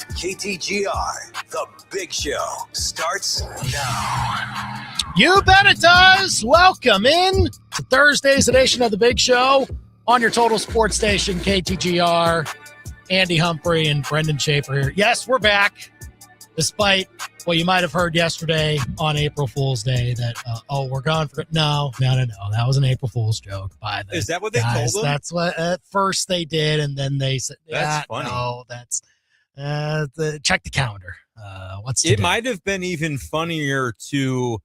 KTGR, The Big Show, starts now. You bet it does. Welcome in to Thursday's edition of The Big Show on your total sports station, KTGR. Andy Humphrey and Brendan Schaefer here. Yes, we're back, despite what you might have heard yesterday on April Fool's Day that, we're gone for – no. That was an April Fool's joke by the Is that what they guys. told them? That's what at first they did, and then they said, That's funny. No, that's check the calendar. What's It today? might have been even funnier to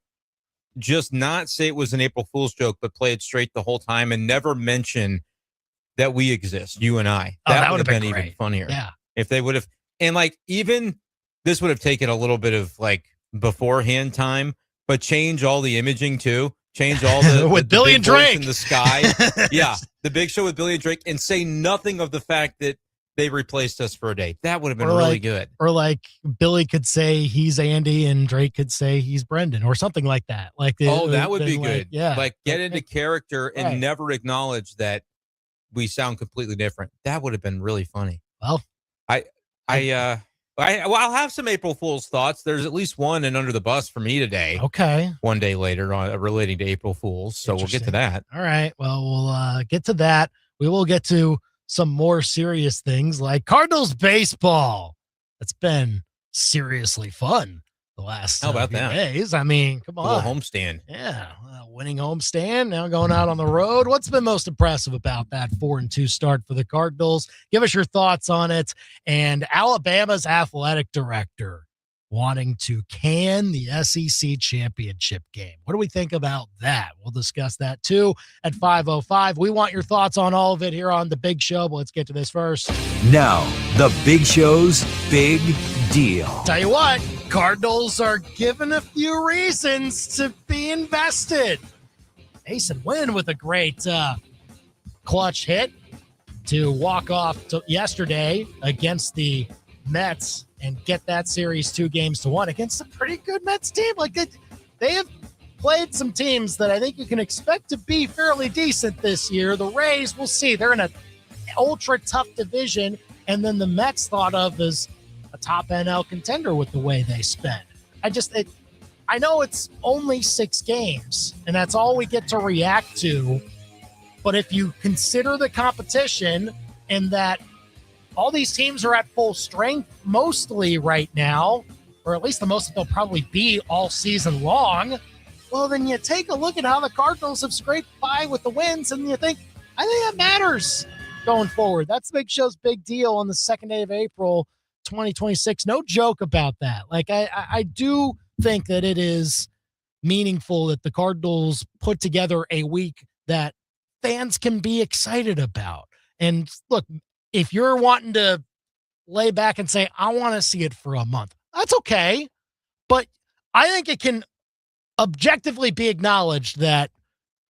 just not say it was an April Fool's joke, but play it straight the whole time and never mention that we exist, you and I. That would have been even funnier. Yeah. If they would have, and like even this would have taken a little bit of like beforehand time, but change all the imaging too. Change all the with Billy and Drake in the sky. Yeah, the Big Show with Billy and Drake, and say nothing of the fact that they replaced us for a day. That would have been really good. Or like Billy could say he's Andy and Drake could say he's Brendan or something like that. That would be good. Yeah. Like get into character and never acknowledge that we sound completely different. That would have been really funny. Well, I'll have some April Fool's thoughts. There's at least one and under the bus for me today. Okay. One day later on relating to April Fools. So we'll get to that. All right. Well, we'll get to that. We will get to some more serious things like Cardinals baseball. It's been seriously fun the last How about few that? days. I mean, come on. A little homestand. Yeah. Winning homestand, now going out on the road. What's been most impressive about that 4-2 start for the Cardinals? Give us your thoughts on it. And Alabama's athletic director wanting to can the SEC championship game. What do we think about that? We'll discuss that too at 5:05. We want your thoughts on all of it here on The Big Show, but let's get to this first. Now, The Big Show's Big Deal. Tell you what, Cardinals are given a few reasons to be invested. Mason Wynn with a great clutch hit to walk off yesterday against the Mets and get that series 2-1 against a pretty good Mets team. Like they have played some teams that I think you can expect to be fairly decent this year. The Rays, we'll see. They're in an ultra tough division, and then the Mets thought of as a top NL contender with the way they spend. I know it's only 6 games, and that's all we get to react to. But if you consider the competition and that all these teams are at full strength mostly right now, or at least the most that they'll probably be all season long, well, then you take a look at how the Cardinals have scraped by with the wins, and you think, I think that matters going forward. That's the Big Show's big deal on the 2nd day of April, 2026. No joke about that. Like, I do think that it is meaningful that the Cardinals put together a week that fans can be excited about. And look, if you're wanting to lay back and say, I want to see it for a month, that's okay. But I think it can objectively be acknowledged that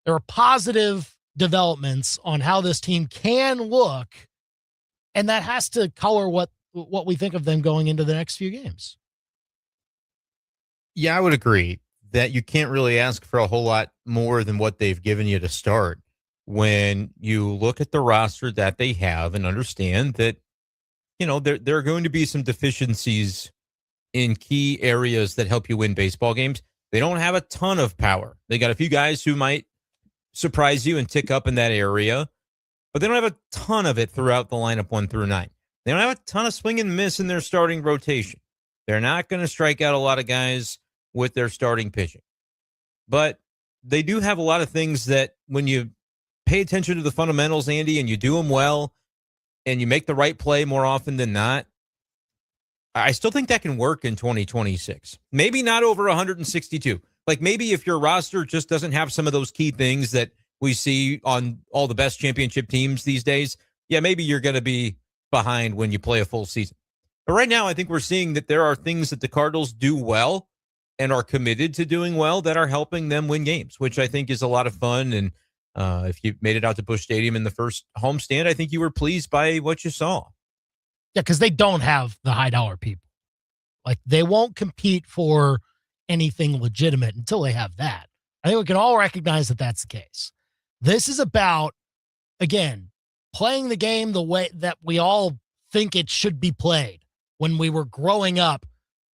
there are positive developments on how this team can look, and that has to color what we think of them going into the next few games. Yeah, I would agree that you can't really ask for a whole lot more than what they've given you to start when you look at the roster that they have and understand that, there are going to be some deficiencies in key areas that help you win baseball games. They don't have a ton of power. They got a few guys who might surprise you and tick up in that area, but they don't have a ton of it throughout the lineup 1 through 9. They don't have a ton of swing and miss in their starting rotation. They're not going to strike out a lot of guys with their starting pitching. But they do have a lot of things that when you pay attention to the fundamentals, Andy, and you do them well, and you make the right play more often than not, I still think that can work in 2026. Maybe not over 162. Like maybe if your roster just doesn't have some of those key things that we see on all the best championship teams these days, yeah, maybe you're going to be behind when you play a full season. But right now, I think we're seeing that there are things that the Cardinals do well and are committed to doing well that are helping them win games, which I think is a lot of fun. And if you made it out to Busch Stadium in the first homestand, I think you were pleased by what you saw. Yeah, because they don't have the high dollar people. Like, they won't compete for anything legitimate until they have that. I think we can all recognize that that's the case. This is about, again, playing the game the way that we all think it should be played. when we were growing up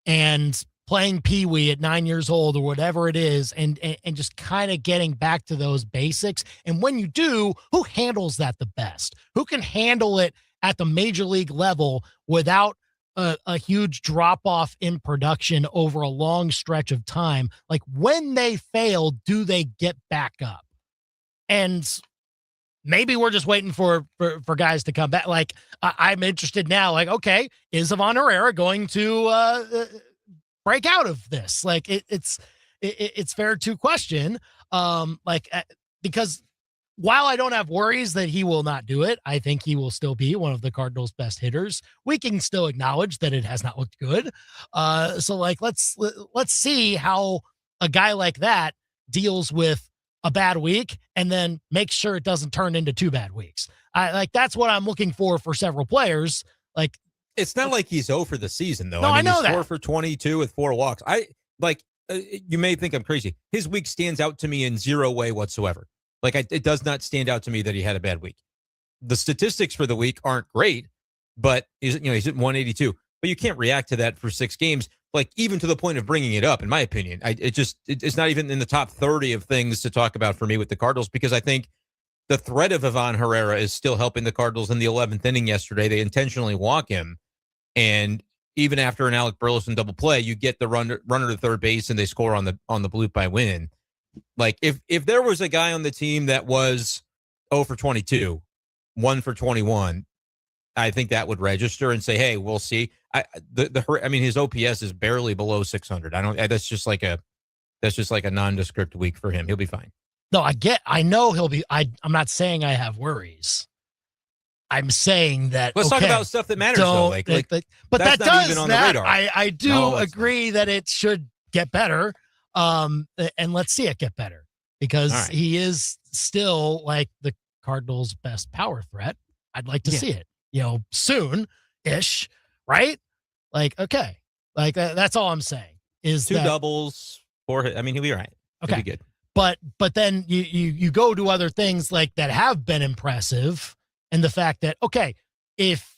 and playing Pee Wee at 9 years old or whatever it is, and just kind of getting back to those basics. And when you do, who handles that the best? Who can handle it at the major league level without a huge drop off in production over a long stretch of time? Like, when they fail, do they get back up? And maybe we're just waiting for guys to come back. Like, I'm interested now. Like, okay, is Ivan Herrera going to break out of this? Like, it's fair to question. Because while I don't have worries that he will not do it, I think he will still be one of the Cardinals' best hitters. We can still acknowledge that it has not looked good. So like, let's see how a guy like that deals with a bad week and then make sure it doesn't turn into 2 bad weeks. That's what I'm looking for several players. Like, it's not like he's 0 for the season, though. No, I know he's that. 4 for 22 with 4 walks. You may think I'm crazy. His week stands out to me in zero way whatsoever. It does not stand out to me that he had a bad week. The statistics for the week aren't great, but he's at 182. But you can't react to that for 6 games, even to the point of bringing it up, in my opinion. It's not even in the top 30 of things to talk about for me with the Cardinals, because I think the threat of Ivan Herrera is still helping the Cardinals. In the 11th inning yesterday, they intentionally walk him. And even after an Alec Burleson double play, you get the runner to third base and they score on the bloop by win. Like, if there was a guy on the team that was 0 for 22, 1 for 21, I think that would register and say, hey, we'll see. His OPS is barely below 600. That's just like a nondescript week for him. He'll be fine. No, I know he'll be. I'm not saying I have worries. I'm saying that. Let's talk about stuff that matters, though. But that does even on that. the radar. I do agree that it should get better. And let's see it get better, because he is still like the Cardinals' best power threat. I'd like to see it, soon-ish, right? Like, okay. Like, that's all I'm saying is 2 doubles, 4 hits. He'll be all right. Okay. He'll be good. But then you go to other things like that have been impressive, and the fact that, okay, if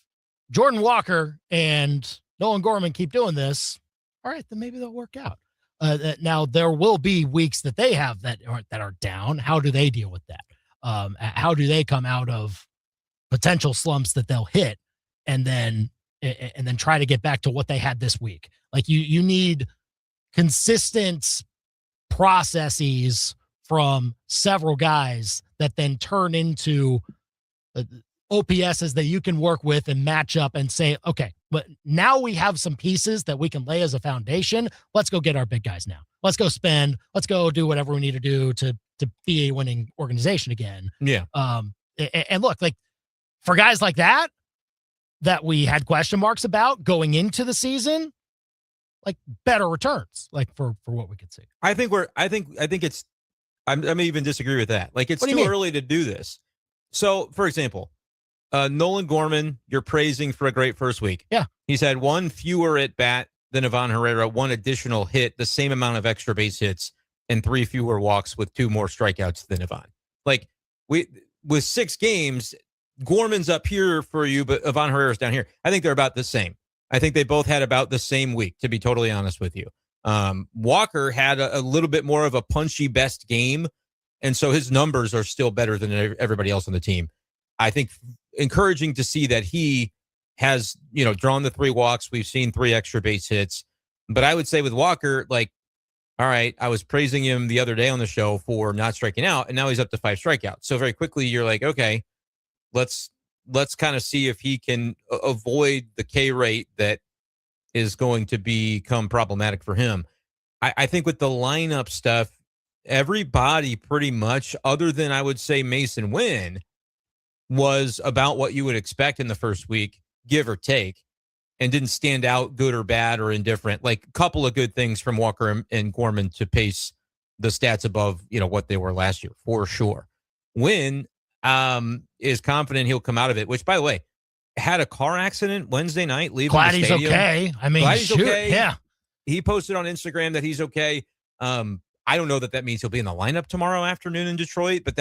Jordan Walker and Nolan Gorman keep doing this, all right, then maybe they'll work out. Now there will be weeks that they have that are down. How do they deal with that? How do they come out of potential slumps that they'll hit and then try to get back to what they had this week? Like, you need consistent processes from several guys that then turn into OPSs that you can work with and match up and say, okay, but now we have some pieces that we can lay as a foundation. Let's go get our big guys now. Let's go spend. Let's go do whatever we need to do to be a winning organization again. Yeah. And look, like, for guys like that we had question marks about going into the season, like, better returns, like, for what we could see. I think it's, I may even disagree with that. Like, it's too early to do this. So, for example, Nolan Gorman, you're praising for a great first week. Yeah. He's had 1 fewer at bat than Ivan Herrera, 1 additional hit, the same amount of extra base hits, and 3 fewer walks with 2 more strikeouts than Ivan. Like, with 6 games, Gorman's up here for you, but Ivan Herrera's down here. I think they're about the same. I think they both had about the same week, to be totally honest with you. Walker had a little bit more of a punchy best game, and so his numbers are still better than everybody else on the team. I think encouraging to see that he has, drawn the 3 walks. We've seen 3 extra base hits. But I would say with Walker, like, all right, I was praising him the other day on the show for not striking out, and now he's up to 5 strikeouts. So very quickly you're like, okay, let's kind of see if he can avoid the K rate that is going to become problematic for him. I think with the lineup stuff, everybody pretty much, other than I would say Mason Wynn, was about what you would expect in the first week, give or take, and didn't stand out good or bad or indifferent. Like, a couple of good things from Walker and Gorman to pace the stats above, what they were last year, for sure. Wynn is confident he'll come out of it, which, by the way, had a car accident Wednesday night leaving Glad the stadium. He's okay. Glad he's okay. Yeah. He posted on Instagram that he's okay. I don't know that means he'll be in the lineup tomorrow afternoon in Detroit, but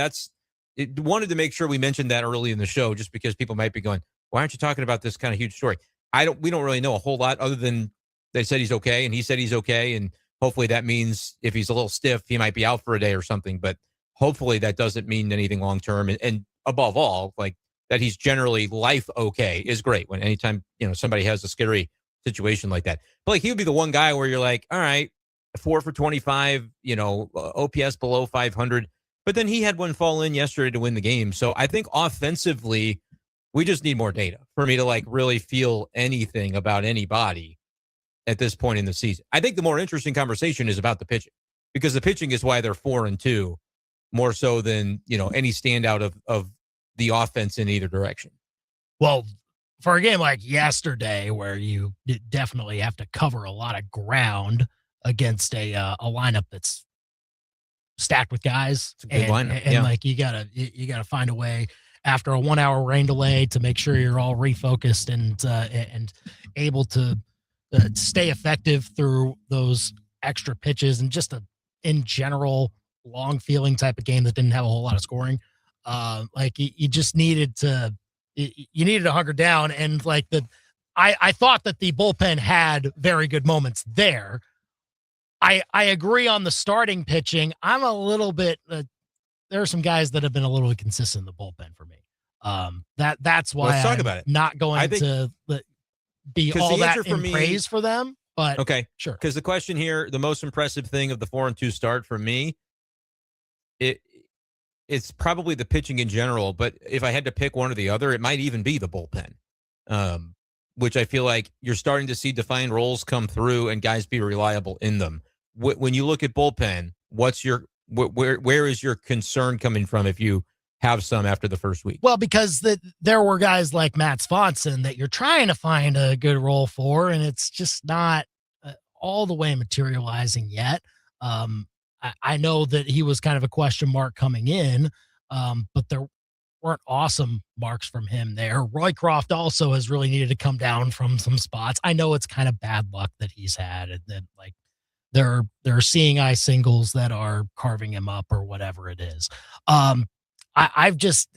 wanted to make sure we mentioned that early in the show, just because people might be going, why aren't you talking about this kind of huge story? we don't really know a whole lot other than they said he's okay and he said he's okay. And hopefully that means if he's a little stiff, he might be out for a day or something. But hopefully that doesn't mean anything long term. And above all, like that he's generally life okay is great when anytime, somebody has a scary situation like that. But like he would be the one guy where you're like, all right, 4 for 25, OPS below 500. But then he had one fall in yesterday to win the game. So I think offensively, we just need more data for me to like really feel anything about anybody at this point in the season. I think the more interesting conversation is about the pitching, because the pitching is why they're 4-2 more so than, any standout of the offense in either direction. Well, for a game like yesterday, where you definitely have to cover a lot of ground against a lineup that's stacked with guys, it's a good lineup. Like you gotta find a way after a 1 hour rain delay to make sure you're all refocused and able to stay effective through those extra pitches and just in general long feeling type of game that didn't have a whole lot of scoring. Like you just needed to hunker down, and like I thought that the bullpen had very good moments there. I agree on the starting pitching. I'm a little bit. There are some guys that have been a little inconsistent in the bullpen for me. That's why let's talk about it. Not going to be all that in praise for them. But okay, sure. Because the question here, the most impressive thing of the 4-2 start for me, it's probably the pitching in general. But if I had to pick one or the other, it might even be the bullpen, which I feel like you're starting to see defined roles come through and guys be reliable in them. When you look at bullpen, where is your concern coming from if you have some after the first week? Well, because there were guys like Matt Swanson that you're trying to find a good role for, and it's just not all the way materializing yet. I know that he was kind of a question mark coming in, but there weren't awesome marks from him there. Roycroft also has really needed to come down from some spots. I know it's kind of bad luck that he's had, and then like there are seeing eye singles that are carving him up or whatever it is. I've just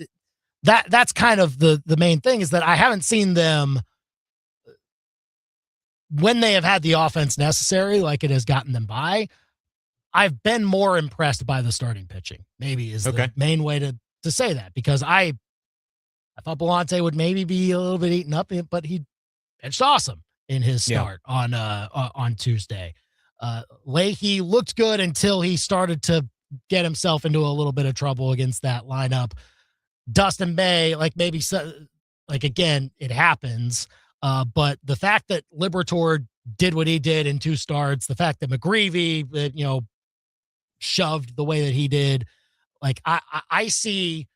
that's kind of the main thing is that I haven't seen them when they have had the offense necessary, like it has gotten them by. I've been more impressed by the starting pitching, maybe is the main way to say that, because I thought Belante would maybe be a little bit eaten up, but he pitched awesome in his start on Tuesday. Leahy looked good until he started to get himself into a little bit of trouble against that lineup. Dustin May, again, it happens. But the fact that Liberatore did what he did in 2 starts, the fact that McGreevy, shoved the way that he did, like I see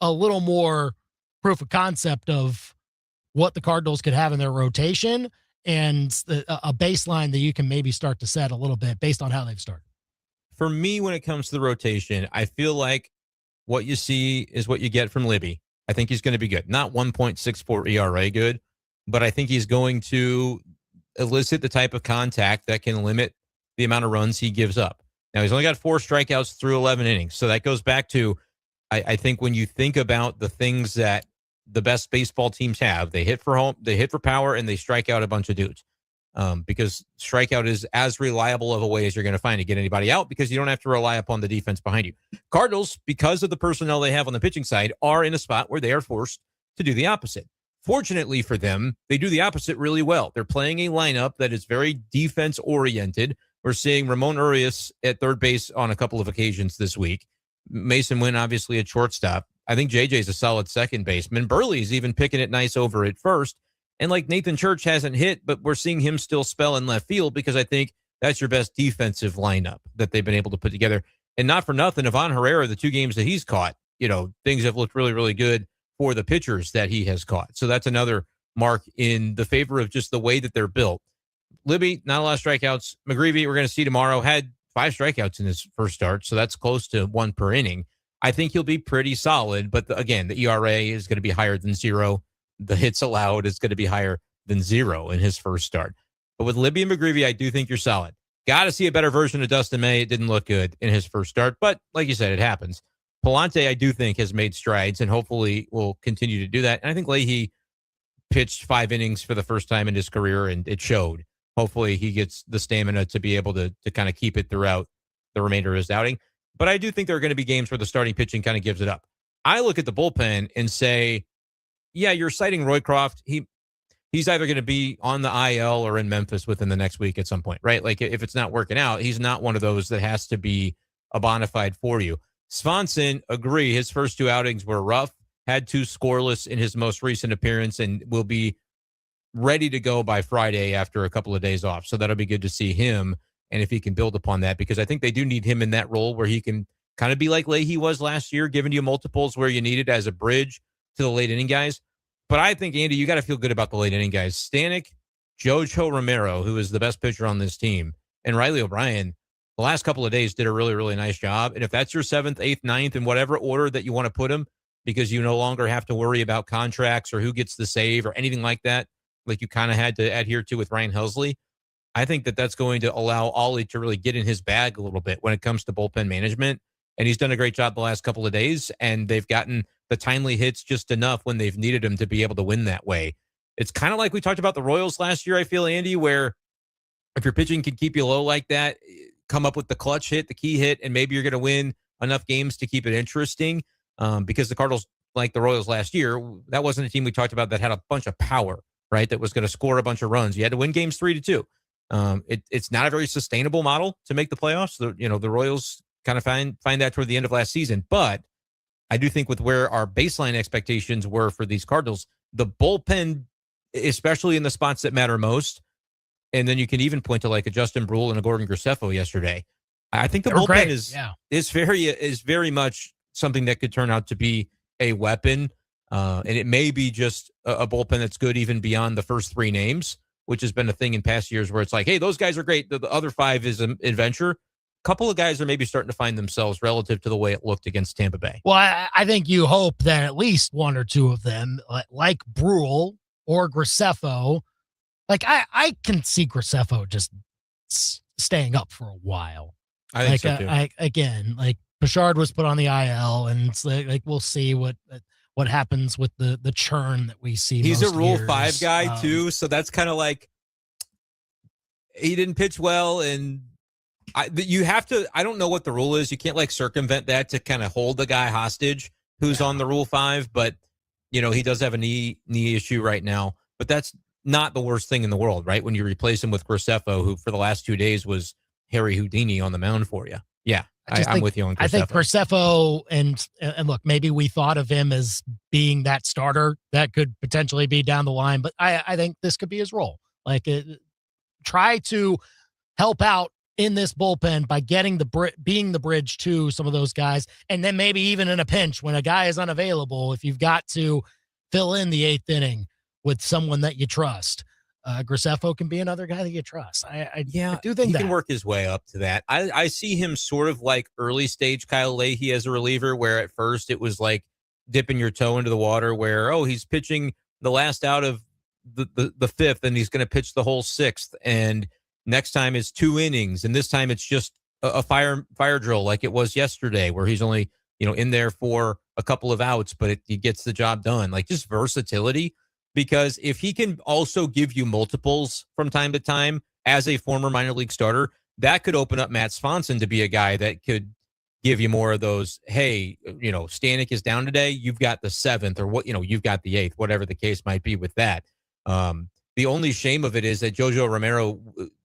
a little more proof of concept of what the Cardinals could have in their rotation and a baseline that you can maybe start to set a little bit based on how they've started. For me, when it comes to the rotation, I feel like what you see is what you get from Libby. I think he's going to be good. Not 1.64 ERA good, but I think he's going to elicit the type of contact that can limit the amount of runs he gives up. Now, he's only got 4 strikeouts through 11 innings. So that goes back to, I think when you think about the things that the best baseball teams have, they hit for home, they hit for power, and they strike out a bunch of dudes. Because strikeout is as reliable of a way as you're going to find to get anybody out, because you don't have to rely upon the defense behind you. Cardinals, because of the personnel they have on the pitching side, are in a spot where they are forced to do the opposite. Fortunately for them, they do the opposite really well. They're playing a lineup that is very defense-oriented. We're seeing Ramon Urias at third base on a couple of occasions this week. Mason Wynn, obviously, at shortstop. I think JJ's a solid second baseman. Burley's even picking it nice over at first. And like Nathan Church hasn't hit, but we're seeing him still spell in left field, because I think that's your best defensive lineup that they've been able to put together. And not for nothing, Ivan Herrera, the 2 games that he's caught, things have looked really, really good for the pitchers that he has caught. So that's another mark in the favor of just the way that they're built. Libby, not a lot of strikeouts. McGreevy, we're going to see tomorrow, had 5 strikeouts in his first start, so that's close to 1 per inning. I think he'll be pretty solid, but again, the ERA is going to be higher than 0. The hits allowed is going to be higher than 0 in his first start. But with Libby and McGreevy, I do think you're solid. Got to see a better version of Dustin May. It didn't look good in his first start, but like you said, it happens. Palante, I do think, has made strides and hopefully will continue to do that. And I think Leahy, pitched 5 innings for the first time in his career, and it showed. Hopefully he gets the stamina to be able to kind of keep it throughout the remainder of his outing. But I do think there are going to be games where the starting pitching kind of gives it up. I look at the bullpen and say, yeah, you're citing Roycroft. He's either going to be on the IL or in Memphis within the next week at some point, right? Like if it's not working out, he's not one of those that has to be a bona fide for you. Swanson, agree. His first 2 outings were rough, had 2 scoreless in his most recent appearance, and will be ready to go by Friday after a couple of days off. So that'll be good to see him. And if he can build upon that, because I think they do need him in that role where he can kind of be like Leahy was last year, giving you multiples where you need it as a bridge to the late inning guys. But I think, Andy, you got to feel good about the late inning guys. Stanek, Jojo Romero, who is the best pitcher on this team, and Riley O'Brien, the last couple of days did a really, really nice job. And if that's your 7th, 8th, 9th, in whatever order that you want to put them, because you no longer have to worry about contracts or who gets the save or anything like that, like you kind of had to adhere to with Ryan Helsley, I think that that's going to allow Ollie to really get in his bag a little bit when it comes to bullpen management. And he's done a great job the last couple of days, and they've gotten the timely hits just enough when they've needed him to be able to win that way. It's kind of like we talked about the Royals last year, I feel, Andy, where if your pitching can keep you low like that, come up with the clutch hit, the key hit, and maybe you're going to win enough games to keep it interesting. Because the Cardinals, like the Royals last year, that wasn't a team we talked about that had a bunch of power, right? That was going to score a bunch of runs. You had to win games 3-2. It's not a very sustainable model to make the playoffs. The Royals kind of find that toward the end of last season. But I do think with where our baseline expectations were for these Cardinals, the bullpen, especially in the spots that matter most, and then you can even point to like a Justin Brule and a Gordon Graceffo yesterday. I think the bullpen is very much something that could turn out to be a weapon. And it may be just a bullpen that's good even beyond the first 3 names, which has been a thing in past years where it's like, hey, those guys are great. The other 5 is an adventure. A couple of guys are maybe starting to find themselves relative to the way it looked against Tampa Bay. Well, I think you hope that at least 1 or 2 of them, like Brule or Graceffo, like I can see Graceffo just staying up for a while. I think so too. Again, like Bouchard was put on the IL, and it's like we'll see what happens with the churn that we see. He's a Rule years. 5 guy too, so that's kind of like he didn't pitch well, and you have to. I don't know what the rule is. You can't like circumvent that to kind of hold the guy hostage who's on the Rule 5, but he does have a knee issue right now. But that's not the worst thing in the world, right? When you replace him with Graceffo, who for the last 2 days was Harry Houdini on the mound for you. Yeah, I'm with you on Graceffo. I think Graceffo, and look, maybe we thought of him as being that starter that could potentially be down the line, but I think this could be his role. Like, try to help out in this bullpen by being the bridge to some of those guys, and then maybe even in a pinch when a guy is unavailable, if you've got to fill in the 8th inning with someone that you trust. Graceffo can be another guy that you trust. I do think he can work his way up to that. I see him sort of like early stage Kyle Leahy as a reliever, where at first it was like dipping your toe into the water where, he's pitching the last out of the 5th and he's going to pitch the whole 6th. And next time it's 2 innings. And this time it's just a fire drill like it was yesterday, where he's only, in there for a couple of outs, but he gets the job done. Like, just versatility. Because if he can also give you multiples from time to time as a former minor league starter, that could open up Matt Swanson to be a guy that could give you more of those, hey, Stanek is down today, you've got the 7th, or you've got the 8th, whatever the case might be with that. The only shame of it is that Jojo Romero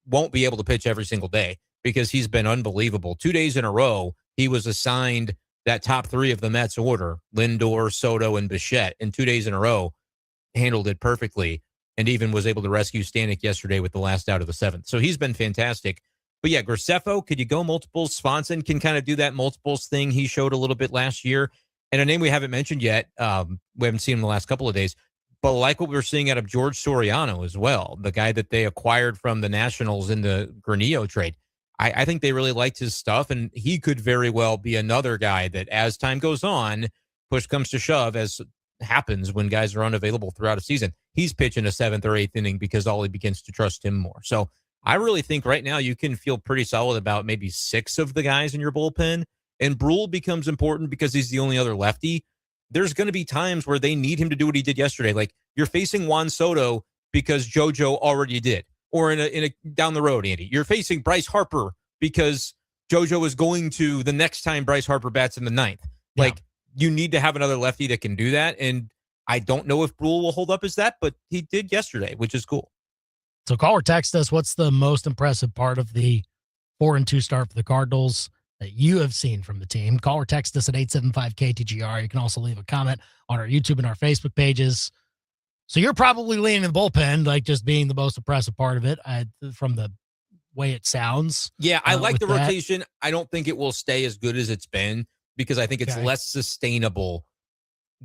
won't be able to pitch every single day because he's been unbelievable. 2 days in a row, he was assigned that top 3 of the Mets order, Lindor, Soto, and Bichette, and 2 days in a row. Handled it perfectly, and even was able to rescue Stanek yesterday with the last out of the 7th. So he's been fantastic. But yeah, Graceffo, could you go multiples? Swanson can kind of do that multiples thing he showed a little bit last year. And a name we haven't mentioned yet, we haven't seen him the last couple of days, but like what we were seeing out of George Soriano as well, the guy that they acquired from the Nationals in the Granillo trade. I think they really liked his stuff, and he could very well be another guy that as time goes on, push comes to shove, as happens when guys are unavailable throughout a season, he's pitching a 7th or 8th inning because Ollie begins to trust him more. So I really think right now you can feel pretty solid about maybe 6 of the guys in your bullpen, and Brule becomes important because he's the only other lefty. there's going to be times where they need him to do what he did yesterday. Like, you're facing Juan Soto because JoJo already did, or in a down the road, Andy, you're facing Bryce Harper because JoJo is going to the next time Bryce Harper bats in the ninth. Yeah. Like, you need to have another lefty that can do that. And I don't know if Brule will hold up as that, but he did yesterday, which is cool. So call or text us. What's the most impressive part of the 4-2 start for the Cardinals that you have seen from the team? Call or text us at 875-KTGR. You can also leave a comment on our YouTube and our Facebook pages. So you're probably leaning the bullpen, like just being the most impressive part of it, from the way it sounds. Yeah, I like the that rotation. I don't think it will stay as good as it's been because I think it's less sustainable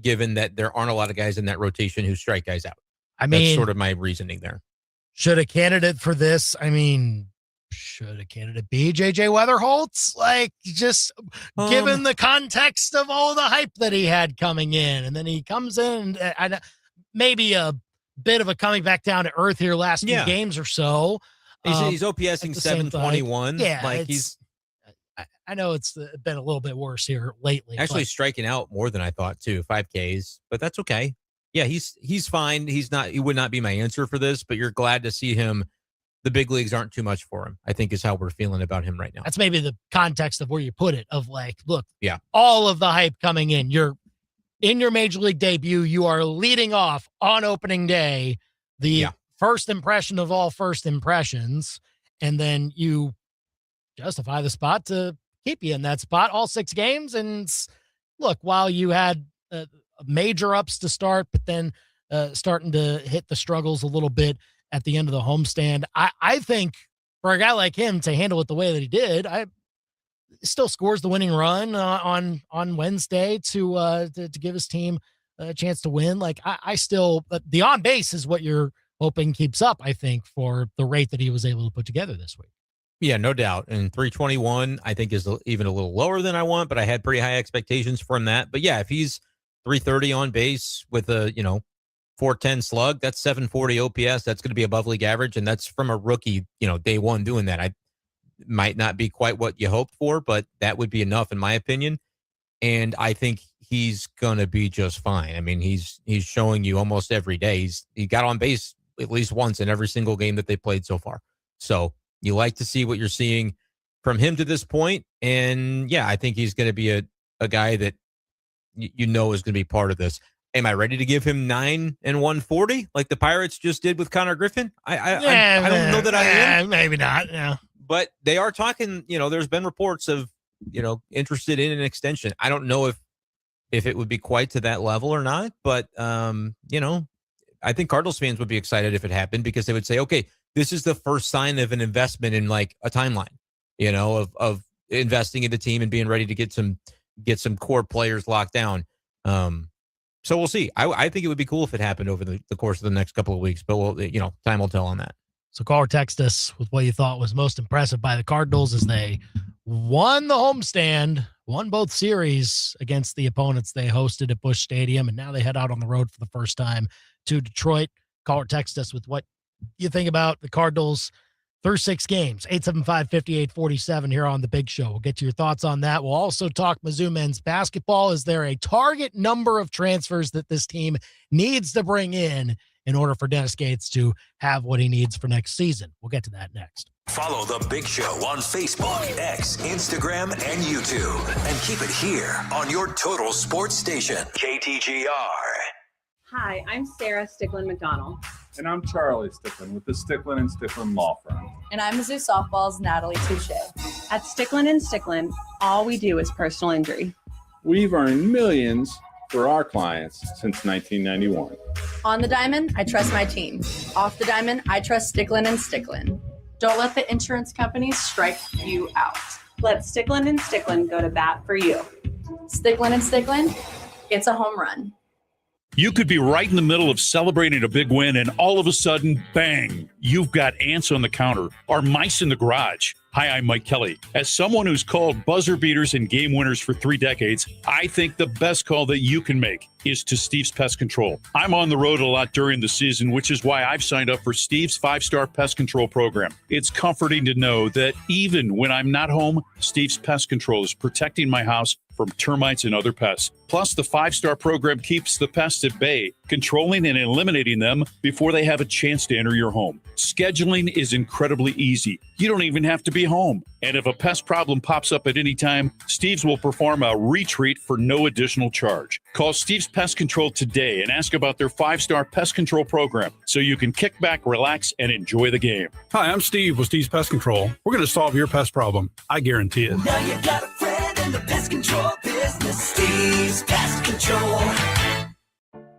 given that there aren't a lot of guys in that rotation who strike guys out. I mean, that's sort of my reasoning there. Should a candidate for this, should a candidate be JJ Weatherholtz? Like, just given the context of all the hype that he had coming in, and then he comes in, and maybe a bit of a coming back down to earth here last few games or so. He's OPSing 721. Yeah, like I know it's been a little bit worse here lately. Actually striking out more than I thought too, 5 Ks, but that's okay. Yeah, he's fine. He would not be my answer for this, but you're glad to see him. The big leagues aren't too much for him, I think, is how we're feeling about him right now. That's maybe the context of where you put it, of like, look, yeah, all of the hype coming in. You're in your major league debut. You are leading off on opening day, the first impression of all first impressions, and then you justify the spot to keep you in that spot all 6 games. And look, while you had major ups to start, but then starting to hit the struggles a little bit at the end of the homestand, I think for a guy like him to handle it the way that he did, still scores the winning run on Wednesday to give his team a chance to win. Like, I still, the on base is what you're hoping keeps up, I think, for the rate that he was able to put together this week. Yeah, no doubt. And 321, I think, is even a little lower than I want, but I had pretty high expectations from that. But yeah, if he's 330 on base with a, 410 slug, that's 740 OPS. That's going to be above league average. And that's from a rookie, day one doing that. I might not be quite what you hoped for, but that would be enough in my opinion. And I think he's going to be just fine. I mean, he's showing you almost every day. He got on base at least once in every single game that they played so far. So you like to see what you're seeing from him to this point. And yeah, I think he's going to be a guy that is going to be part of this. Am I ready to give him 9 and 140 like the Pirates just did with Connor Griffin? I don't know that I am. Maybe not. Yeah. But they are talking, there's been reports of, interested in an extension. I don't know if it would be quite to that level or not, but, I think Cardinals fans would be excited if it happened because they would say, okay, this is the first sign of an investment in like a timeline, of investing in the team and being ready to get some core players locked down. So we'll see. I think it would be cool if it happened over the course of the next couple of weeks, but time will tell on that. So call or text us with what you thought was most impressive by the Cardinals as they won the homestand, won both series against the opponents they hosted at Busch Stadium, and now they head out on the road for the first time to Detroit. Call or text us with what you think about the Cardinals through 6 games. 875-5847 here on The Big Show. We'll get to your thoughts on that. We'll also talk Mizzou men's basketball. Is there a target number of transfers that this team needs to bring in order for Dennis Gates to have what he needs for next season? We'll get to that next. Follow The Big Show on Facebook, X, Instagram, and YouTube. And keep it here on your total sports station, KTGR. Hi, I'm Sarah Sticklin McDonald. And I'm Charlie Sticklin with the Sticklin & Sticklin Law Firm. And I'm Mizzou Softball's Natalie Touche. At Sticklin & Sticklin, all we do is personal injury. We've earned millions for our clients since 1991. On the diamond, I trust my team. Off the diamond, I trust Sticklin & Sticklin. Don't let the insurance companies strike you out. Let Sticklin & Sticklin go to bat for you. Sticklin & Sticklin, it's a home run. You could be right in the middle of celebrating a big win, and all of a sudden, bang, you've got ants on the counter or mice in the garage. Hi, I'm Mike Kelly. As someone who's called buzzer beaters and game winners for 3 decades, I think the best call that you can make is to Steve's Pest Control. I'm on the road a lot during the season, which is why I've signed up for Steve's 5-star pest control program. It's comforting to know that even when I'm not home, Steve's Pest Control is protecting my house from termites and other pests. Plus, the 5-star program keeps the pests at bay, controlling and eliminating them before they have a chance to enter your home. Scheduling is incredibly easy. You don't even have to be home. And if a pest problem pops up at any time, Steve's will perform a retreat for no additional charge. Call Steve's Pest Control today and ask about their 5-star pest control program so you can kick back, relax, and enjoy the game. Hi, I'm Steve with Steve's Pest Control. We're going to solve your pest problem. I guarantee it. Now you got a friend in the pest control business. Steve's Pest Control.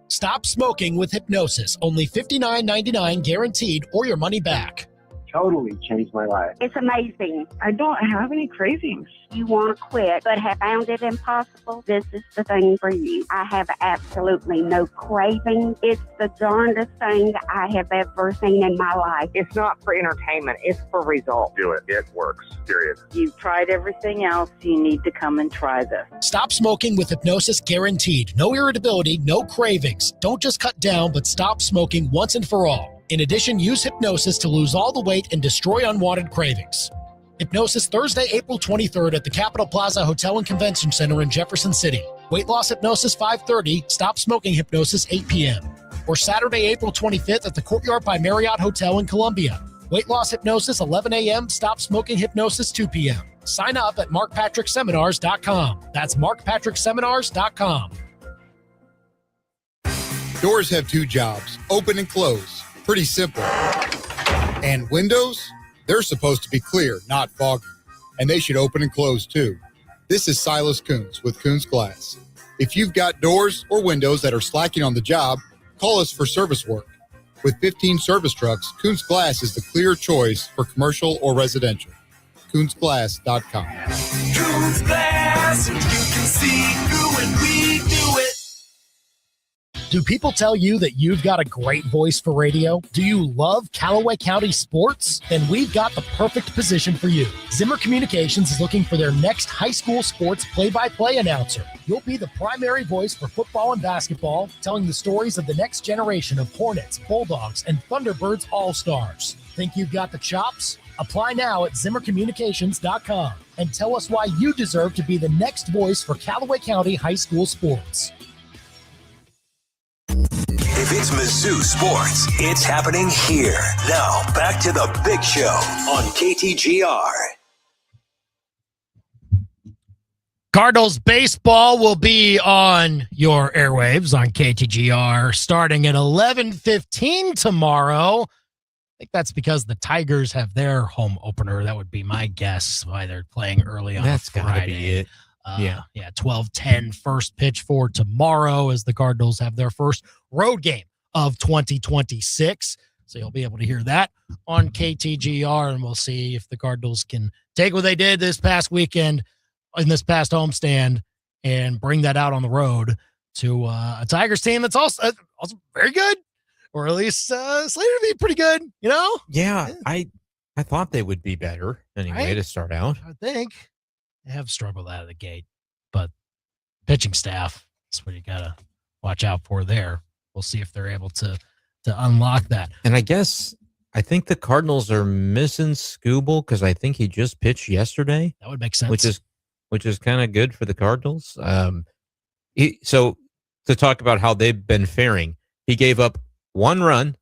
Stop smoking with hypnosis. Only $59.99 guaranteed or your money back. Totally changed my life. It's amazing. I don't have any cravings. You want to quit, but have found it impossible? This is the thing for you. I have absolutely no craving. It's the darndest thing I have ever seen in my life. It's not for entertainment. It's for results. Do it. It works. Period. You've tried everything else. You need to come and try this. Stop smoking with hypnosis guaranteed. No irritability, no cravings. Don't just cut down, but stop smoking once and for all. In addition, use hypnosis to lose all the weight and destroy unwanted cravings. Hypnosis Thursday, April 23rd at the Capitol Plaza Hotel and Convention Center in Jefferson City. Weight loss hypnosis 5:30, stop smoking hypnosis 8 p.m. Or Saturday, April 25th at the Courtyard by Marriott Hotel in Columbia. Weight loss hypnosis 11 a.m., stop smoking hypnosis 2 p.m. Sign up at markpatrickseminars.com. That's markpatrickseminars.com. Doors have two jobs, open and close. Pretty simple. And windows? They're supposed to be clear, not foggy. And they should open and close too. This is Silas Coons with Coons Glass. If you've got doors or windows that are slacking on the job, call us for service work. With 15 service trucks, Coons Glass is the clear choice for commercial or residential. CoonsGlass.com. Coons Glass, you can see through and we do it. Do people tell you that you've got a great voice for radio? Do you love Callaway County sports? Then we've got the perfect position for you. Zimmer Communications is looking for their next high school sports play-by-play announcer. You'll be the primary voice for football and basketball, telling the stories of the next generation of Hornets, Bulldogs, and Thunderbirds All-Stars. Think you've got the chops? Apply now at ZimmerCommunications.com and tell us why you deserve to be the next voice for Callaway County high school sports. If it's Mizzou sports, it's happening here. Now, back to the big show on KTGR. Cardinals baseball will be on your airwaves on KTGR starting at 11:15 tomorrow. I think that's because the Tigers have their home opener. That would be my guess why they're playing early on That's Friday. gotta be it. Yeah, 12:10 first pitch for tomorrow as the Cardinals have their first road game of 2026. So you'll be able to hear that on KTGR, and we'll see if the Cardinals can take what they did this past weekend in this past homestand and bring that out on the road to a Tigers team that's also very good, or at least slated to be pretty good, you know? Yeah, I thought they would be better anyway Right? to start out. I think they have struggled out of the gate, but pitching staff, that's what you got to watch out for there. We'll see if they're able to unlock that. And I think the Cardinals are missing Scooble because I think he just pitched yesterday. That would make sense. Which is kind of good for the Cardinals. So to talk about how they've been faring, he gave up one run.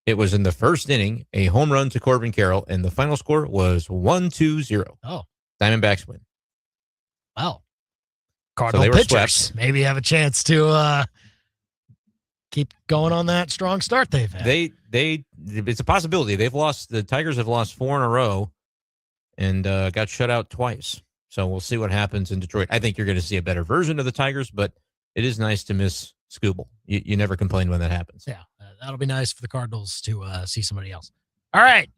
It was in the first inning, a home run to Corbin Carroll, and the final score was 1-2-0. Oh, Diamondbacks win. Wow. Cardinal they were pitchers swept. maybe have a chance to keep going on that strong start they've had. It's a possibility. The Tigers have lost 4 in a row and got shut out twice. So we'll see what happens in Detroit. I think you're going to see a better version of the Tigers, but it is nice to miss Scooble. You never complain when that happens. Yeah, that'll be nice for the Cardinals to see somebody else. All right.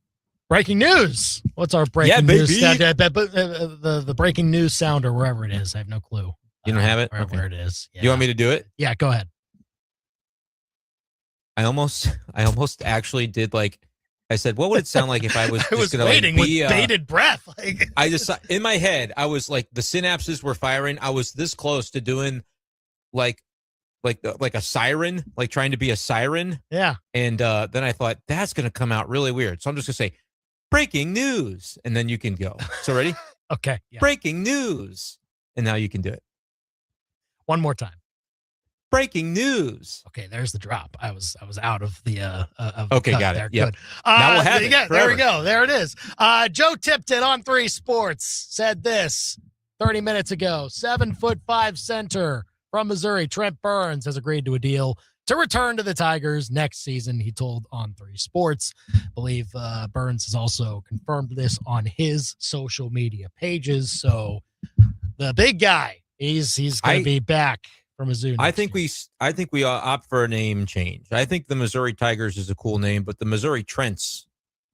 Breaking news. What's our breaking news? The breaking news sounder, wherever it is. I have no clue. You don't have it? Wherever it is. Yeah. You want me to do it? Yeah, go ahead. I almost actually did I said, what would it sound like if I was I was gonna, waiting be, with bated breath. I just in my head, I was like the synapses were firing. I was this close to doing like a siren, like trying to be a siren. Yeah. And then I thought that's gonna come out really weird. So I'm just gonna say breaking news, and then you can go. So ready? Okay. Yeah. Breaking news, and now you can do it. One more time. Breaking news. Okay, there's the drop. I was out of the Okay, cut got there. it. Yep. Good. Now we'll have it Yeah, there we forever. go. There it is. Joe Tipton on 3 Sports said this 30 minutes ago. 7'5" center from Missouri, Trent Burns, has agreed to a deal to return to the Tigers next season. He told On 3 Sports. I believe Burns has also confirmed this on his social media pages. So the big guy, he's going to be back for Mizzou. I think we opt for a name change. I think the Missouri Tigers is a cool name, but the Missouri Trents,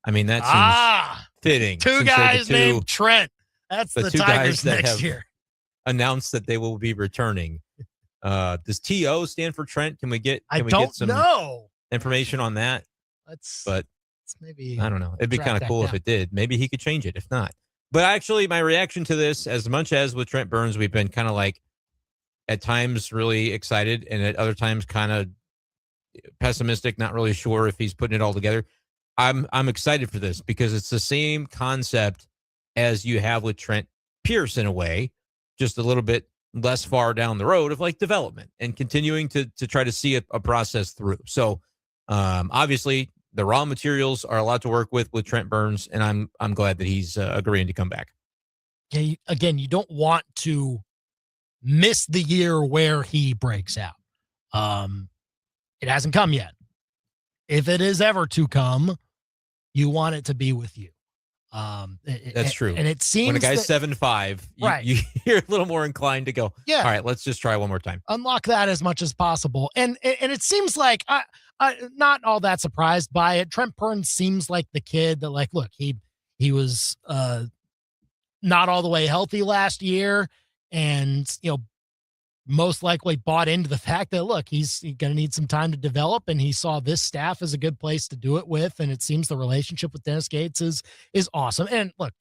I mean, that seems fitting. Two guys named Trent. That's the two Tigers guys that next have year. announced that they will be returning. Does TO stand for Trent? Can we get some information on that? Let's maybe, I don't know. It'd be track kind of that cool if down. it did. Maybe he could change it if not. But actually, my reaction to this, as much as with Trent Burns, we've been kind of like at times really excited and at other times kind of pessimistic, not really sure if he's putting it all together. I'm excited for this because it's the same concept as you have with Trent Pierce in a way, just a little bit less far down the road of like development and continuing to try to see a process through. So obviously the raw materials are a lot to work with Trent Burns, and I'm glad that he's agreeing to come back. Yeah, again, you don't want to miss the year where he breaks out. It hasn't come yet. If it is ever to come, you want it to be with you. That's true. And it seems when a guy's 7'5", you're a little more inclined to go, yeah, all right, let's just try one more time. Unlock that as much as possible. And it seems like not all that surprised by it. Trent Burns seems like the kid that, like, look, he was not all the way healthy last year, and most likely bought into the fact that, look, he's going to need some time to develop, and he saw this staff as a good place to do it with. And it seems the relationship with Dennis Gates is awesome. And look,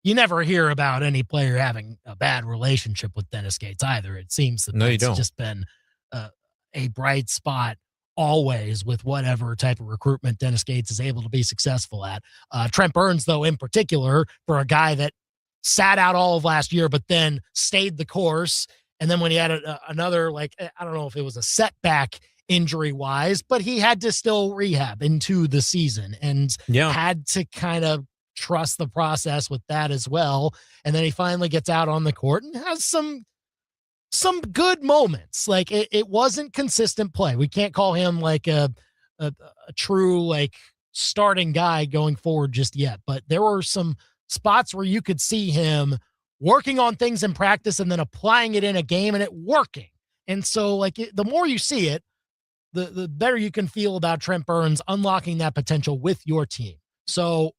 you never hear about any player having a bad relationship with Dennis Gates either. It seems that no, you that's don't. just been a bright spot always with whatever type of recruitment Dennis Gates is able to be successful at. Trent Burns, though, in particular, for a guy that sat out all of last year, but then stayed the course. And then when he had another, like, I don't know if it was a setback injury wise, but he had to still rehab into the season and had to kind of trust the process with that as well. And then he finally gets out on the court and has some good moments. Like it wasn't consistent play. We can't call him like a true like starting guy going forward just yet, but there were some spots where you could see him working on things in practice and then applying it in a game and it working. And so like the more you see it, the better you can feel about Trent Burns unlocking that potential with your team. So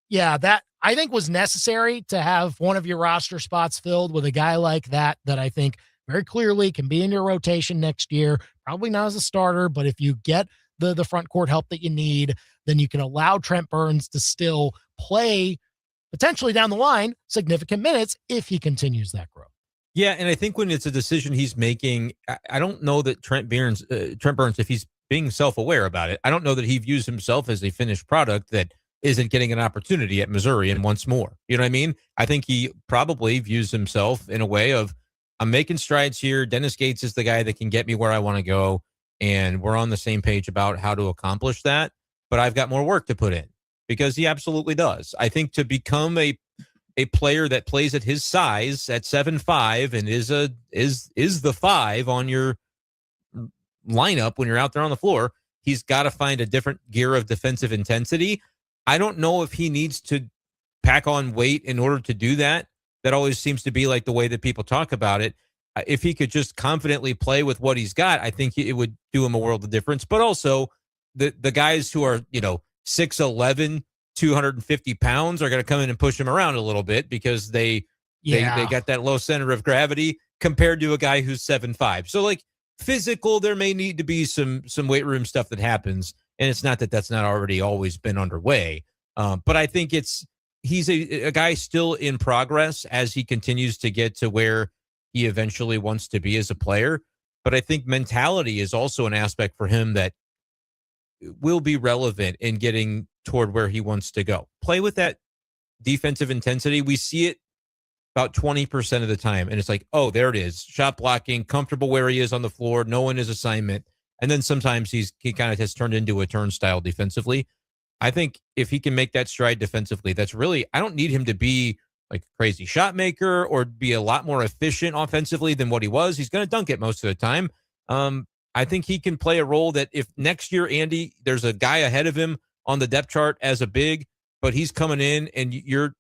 yeah, that I think was necessary to have one of your roster spots filled with a guy like that I think very clearly can be in your rotation next year. Probably not as a starter, but if you get the front court help that you need, then you can allow Trent Burns to still play potentially down the line significant minutes if he continues that growth. Yeah, and I think when it's a decision he's making, I don't know that Trent Burns, if he's being self-aware about it, I don't know that he views himself as a finished product that isn't getting an opportunity at Missouri and once more. You know what I mean? I think he probably views himself in a way of, I'm making strides here. Dennis Gates is the guy that can get me where I want to go, and we're on the same page about how to accomplish that, but I've got more work to put in. Because he absolutely does. I think to become a player that plays at his size at 7'5" and is the 5 on your lineup when you're out there on the floor, he's got to find a different gear of defensive intensity. I don't know if he needs to pack on weight in order to do that. That always seems to be like the way that people talk about it. If he could just confidently play with what he's got, I think it would do him a world of difference. But also the guys who are, 6'11", 250 pounds are going to come in and push him around a little bit because they got that low center of gravity compared to a guy who's 7'5". So like physical, there may need to be some weight room stuff that happens. And it's not that that's not already always been underway. But I think he's a guy still in progress as he continues to get to where he eventually wants to be as a player. But I think mentality is also an aspect for him that will be relevant in getting toward where he wants to go. Play with that defensive intensity. We see it about 20% of the time. And it's like, oh, there it is. Shot blocking, comfortable where he is on the floor, knowing his assignment. And then sometimes he kind of has turned into a turnstile defensively. I think if he can make that stride defensively, that's really, I don't need him to be like a crazy shot maker or be a lot more efficient offensively than what he was. He's going to dunk it most of the time. I think he can play a role that if next year, Andy, there's a guy ahead of him on the depth chart as a big, but he's coming in and you're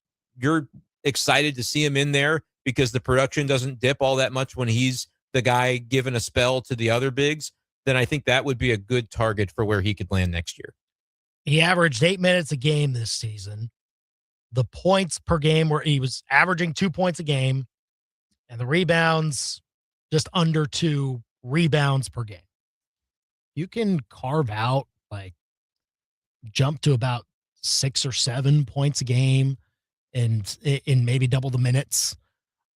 excited to see him in there because the production doesn't dip all that much when he's the guy giving a spell to the other bigs, then I think that would be a good target for where he could land next year. He averaged 8 minutes a game this season. The points per game where he was averaging 2 points a game, and the rebounds just under 2 rebounds per game. You can carve out, like, jump to about 6 or 7 points a game and in maybe double the minutes.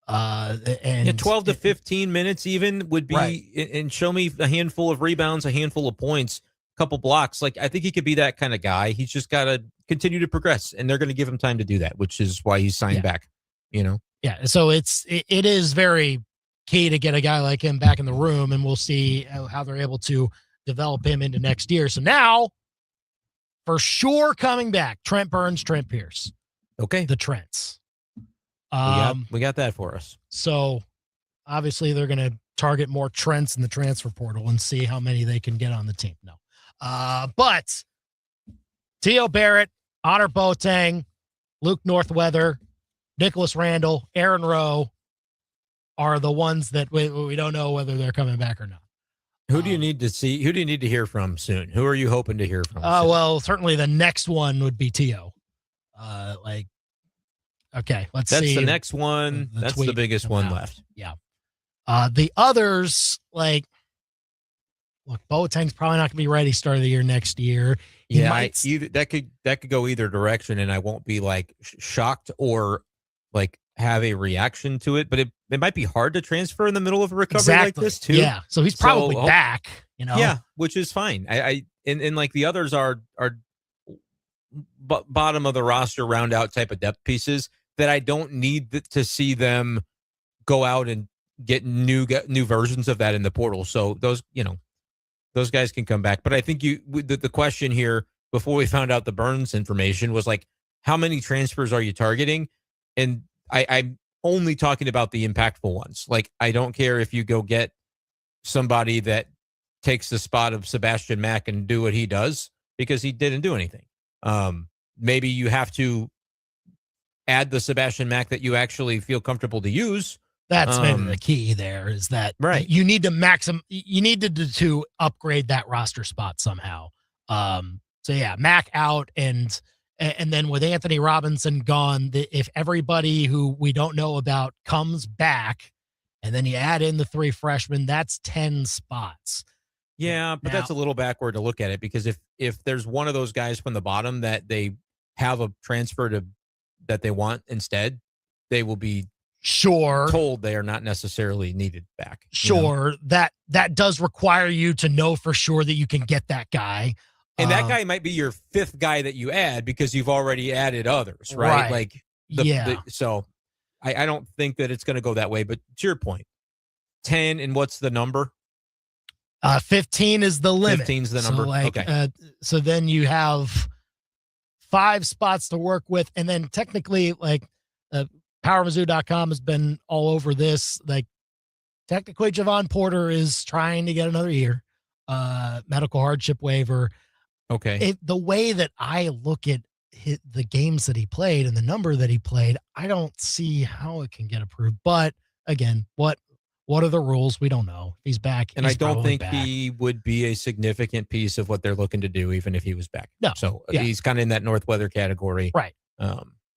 And 12 to 15 minutes even would be, right. And show me a handful of rebounds, a handful of points, a couple blocks. Like, I think he could be that kind of guy. He's just got to continue to progress, and they're going to give him time to do that, which is why he's signed back, Yeah. So it is very key to get a guy like him back in the room, and we'll see how they're able to develop him into next year. So now, for sure, coming back, Trent Burns, Trent Pierce. Okay. The Trents. We got that for us. So obviously they're going to target more Trents in the transfer portal and see how many they can get on the team. No. But T.O. Barrett, Otter Boateng, Luke Northweather, Nicholas Randle, Aaron Rowe are the ones that we don't know whether they're coming back or not. Who do you need to see? Who do you need to hear from soon? Who are you hoping to hear from? Well, certainly the next one would be T.O. Okay, let's see. That's the next one. That's the biggest one left. Yeah. The others, look, Boateng's probably not going to be ready start of the year next year. That could go either direction, and I won't be shocked or have a reaction to it. But it might be hard to transfer in the middle of a recovery like this too. Yeah, so he's probably back. Yeah, which is fine. And the others are bottom of the roster round out type of depth pieces that I don't need to see them go out and get new versions of that in the portal. So those guys can come back. But I think the question here before we found out the Burns information was how many transfers are you targeting? And I'm only talking about the impactful ones. I don't care if you go get somebody that takes the spot of Sebastian Mack and do what he does because he didn't do anything. Maybe you have to add the Sebastian Mack that you actually feel comfortable to use. That's maybe the key there is that you need to you need to upgrade that roster spot somehow. Mack out and then with Anthony Robinson gone, if everybody who we don't know about comes back and then you add in the 3 freshmen, that's 10 spots. Yeah, but that's a little backward to look at it because if there's one of those guys from the bottom that they have a transfer to that they want instead, they will be told they are not necessarily needed back. Sure, that does require you to know for sure that you can get that guy. And that guy might be your 5th guy that you add because you've already added others, right? So I don't think that it's going to go that way. But to your point, 10 and what's the number? 15 is the limit. 15 is the number. Okay. So then you have 5 spots to work with. And then technically, PowerMizzou.com has been all over this. Technically, Javon Porter is trying to get another year. Medical hardship waiver. Okay. The way that I look at the games that he played and the number that he played, I don't see how it can get approved. But again, what are the rules? We don't know. He's back. And I don't think he would be a significant piece of what they're looking to do, even if he was back. No. So he's kind of in that Northweather category. Right.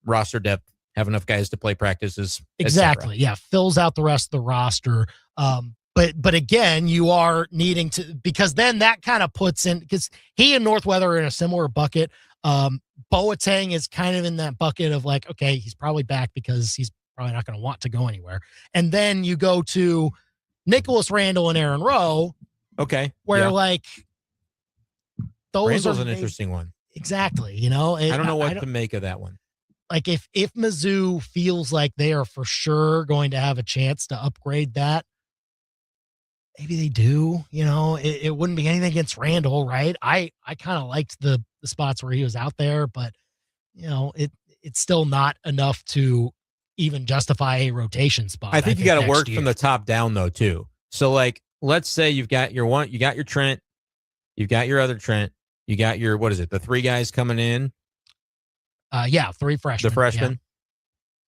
Roster depth, have enough guys to play practices. Exactly. Yeah. Fills out the rest of the roster. But again, you are needing to, because then that kind of puts in, because he and Northweather are in a similar bucket. Boateng is kind of in that bucket of okay, he's probably back because he's probably not going to want to go anywhere. And then you go to Nicholas Randle and Aaron Rowe. Okay. Where those Randle's an interesting one. Exactly. I don't know what to make of that one. like if Mizzou feels like they are for sure going to have a chance to upgrade that, maybe they do. It wouldn't be anything against Randall, right? I kind of liked the spots where he was out there, but it's still not enough to even justify a rotation spot. I think you got to work year. from the top down though too. So like, let's say you got your Trent, you've got your other Trent, you got your, what is it? The 3 guys coming in. 3 freshmen. The freshmen.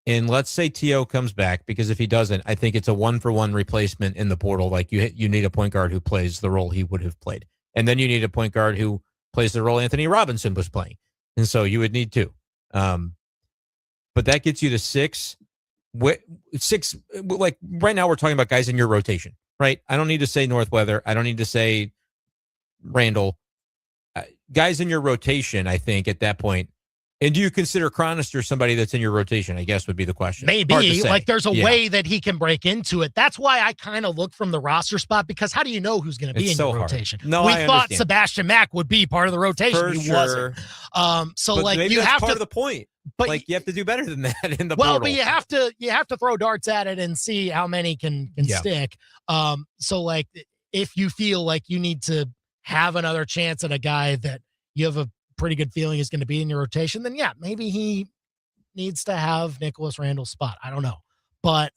Yeah. And let's say T.O. comes back, because if he doesn't, I think it's a 1-for-1 replacement in the portal. Like you need a point guard who plays the role he would have played. And then you need a point guard who plays the role Anthony Robinson was playing. And so you would need 2. But that gets you to 6. 6, like right now we're talking about guys in your rotation, right? I don't need to say Northweather. I don't need to say Randall. Guys in your rotation, I think, at that point. And do you consider Chronister somebody that's in your rotation, I guess would be the question. Maybe. Like there's a way that he can break into it. That's why I kind of look from the roster spot, because how do you know who's going to be in your rotation? No, we I thought understand. Sebastian Mack would be part of the rotation. For he sure. wasn't. So but like maybe you that's have part to of the point. But like you have to do better than that in the portal. But you have to throw darts at it and see how many can stick. So like if you feel like you need to have another chance at a guy that you have a pretty good feeling is going to be in your rotation, then maybe he needs to have Nicholas Randall's spot. I don't know. But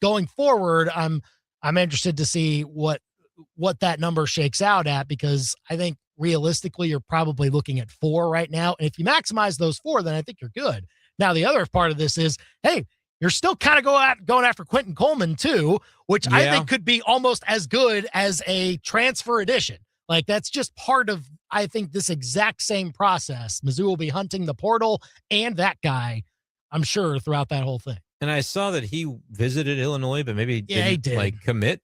going forward, I'm interested to see what that number shakes out at, because I think realistically you're probably looking at 4 right now. And if you maximize those 4, then I think you're good. Now, the other part of this is, hey, you're still kind of going after Quentin Coleman too, which I think could be almost as good as a transfer addition. Like that's just part of, I think, this exact same process. Mizzou will be hunting the portal and that guy, I'm sure, throughout that whole thing. And I saw that he visited Illinois, but maybe he did. like commit,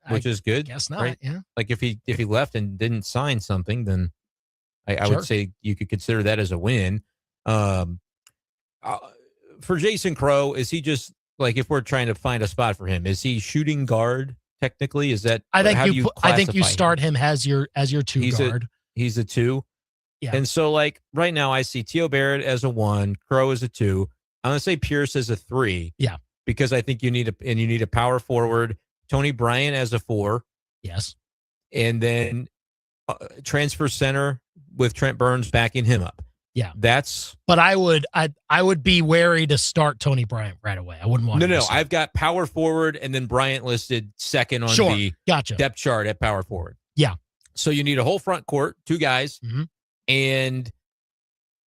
which is good. Guess not. Right? Yeah. Like if he left and didn't sign something, then I would say you could consider that as a win. For Jason Crow, is he just like, if we're trying to find a spot for him, is he shooting guard? Technically, is that? I think you start him as your 2 guard. He's a 2. Yeah. And so like right now I see T.O. Barrett as a 1, Crow as a 2. I'm going to say Pierce as a 3. Yeah. Because I think you need a power forward, Tony Bryant as a 4. Yes. And then transfer center with Trent Burns backing him up. Yeah. But I would be wary to start Tony Bryant right away. I wouldn't want to. No. I've got power forward and then Bryant listed second on the depth chart at power forward. Yeah. So you need a whole front court, 2 guys, and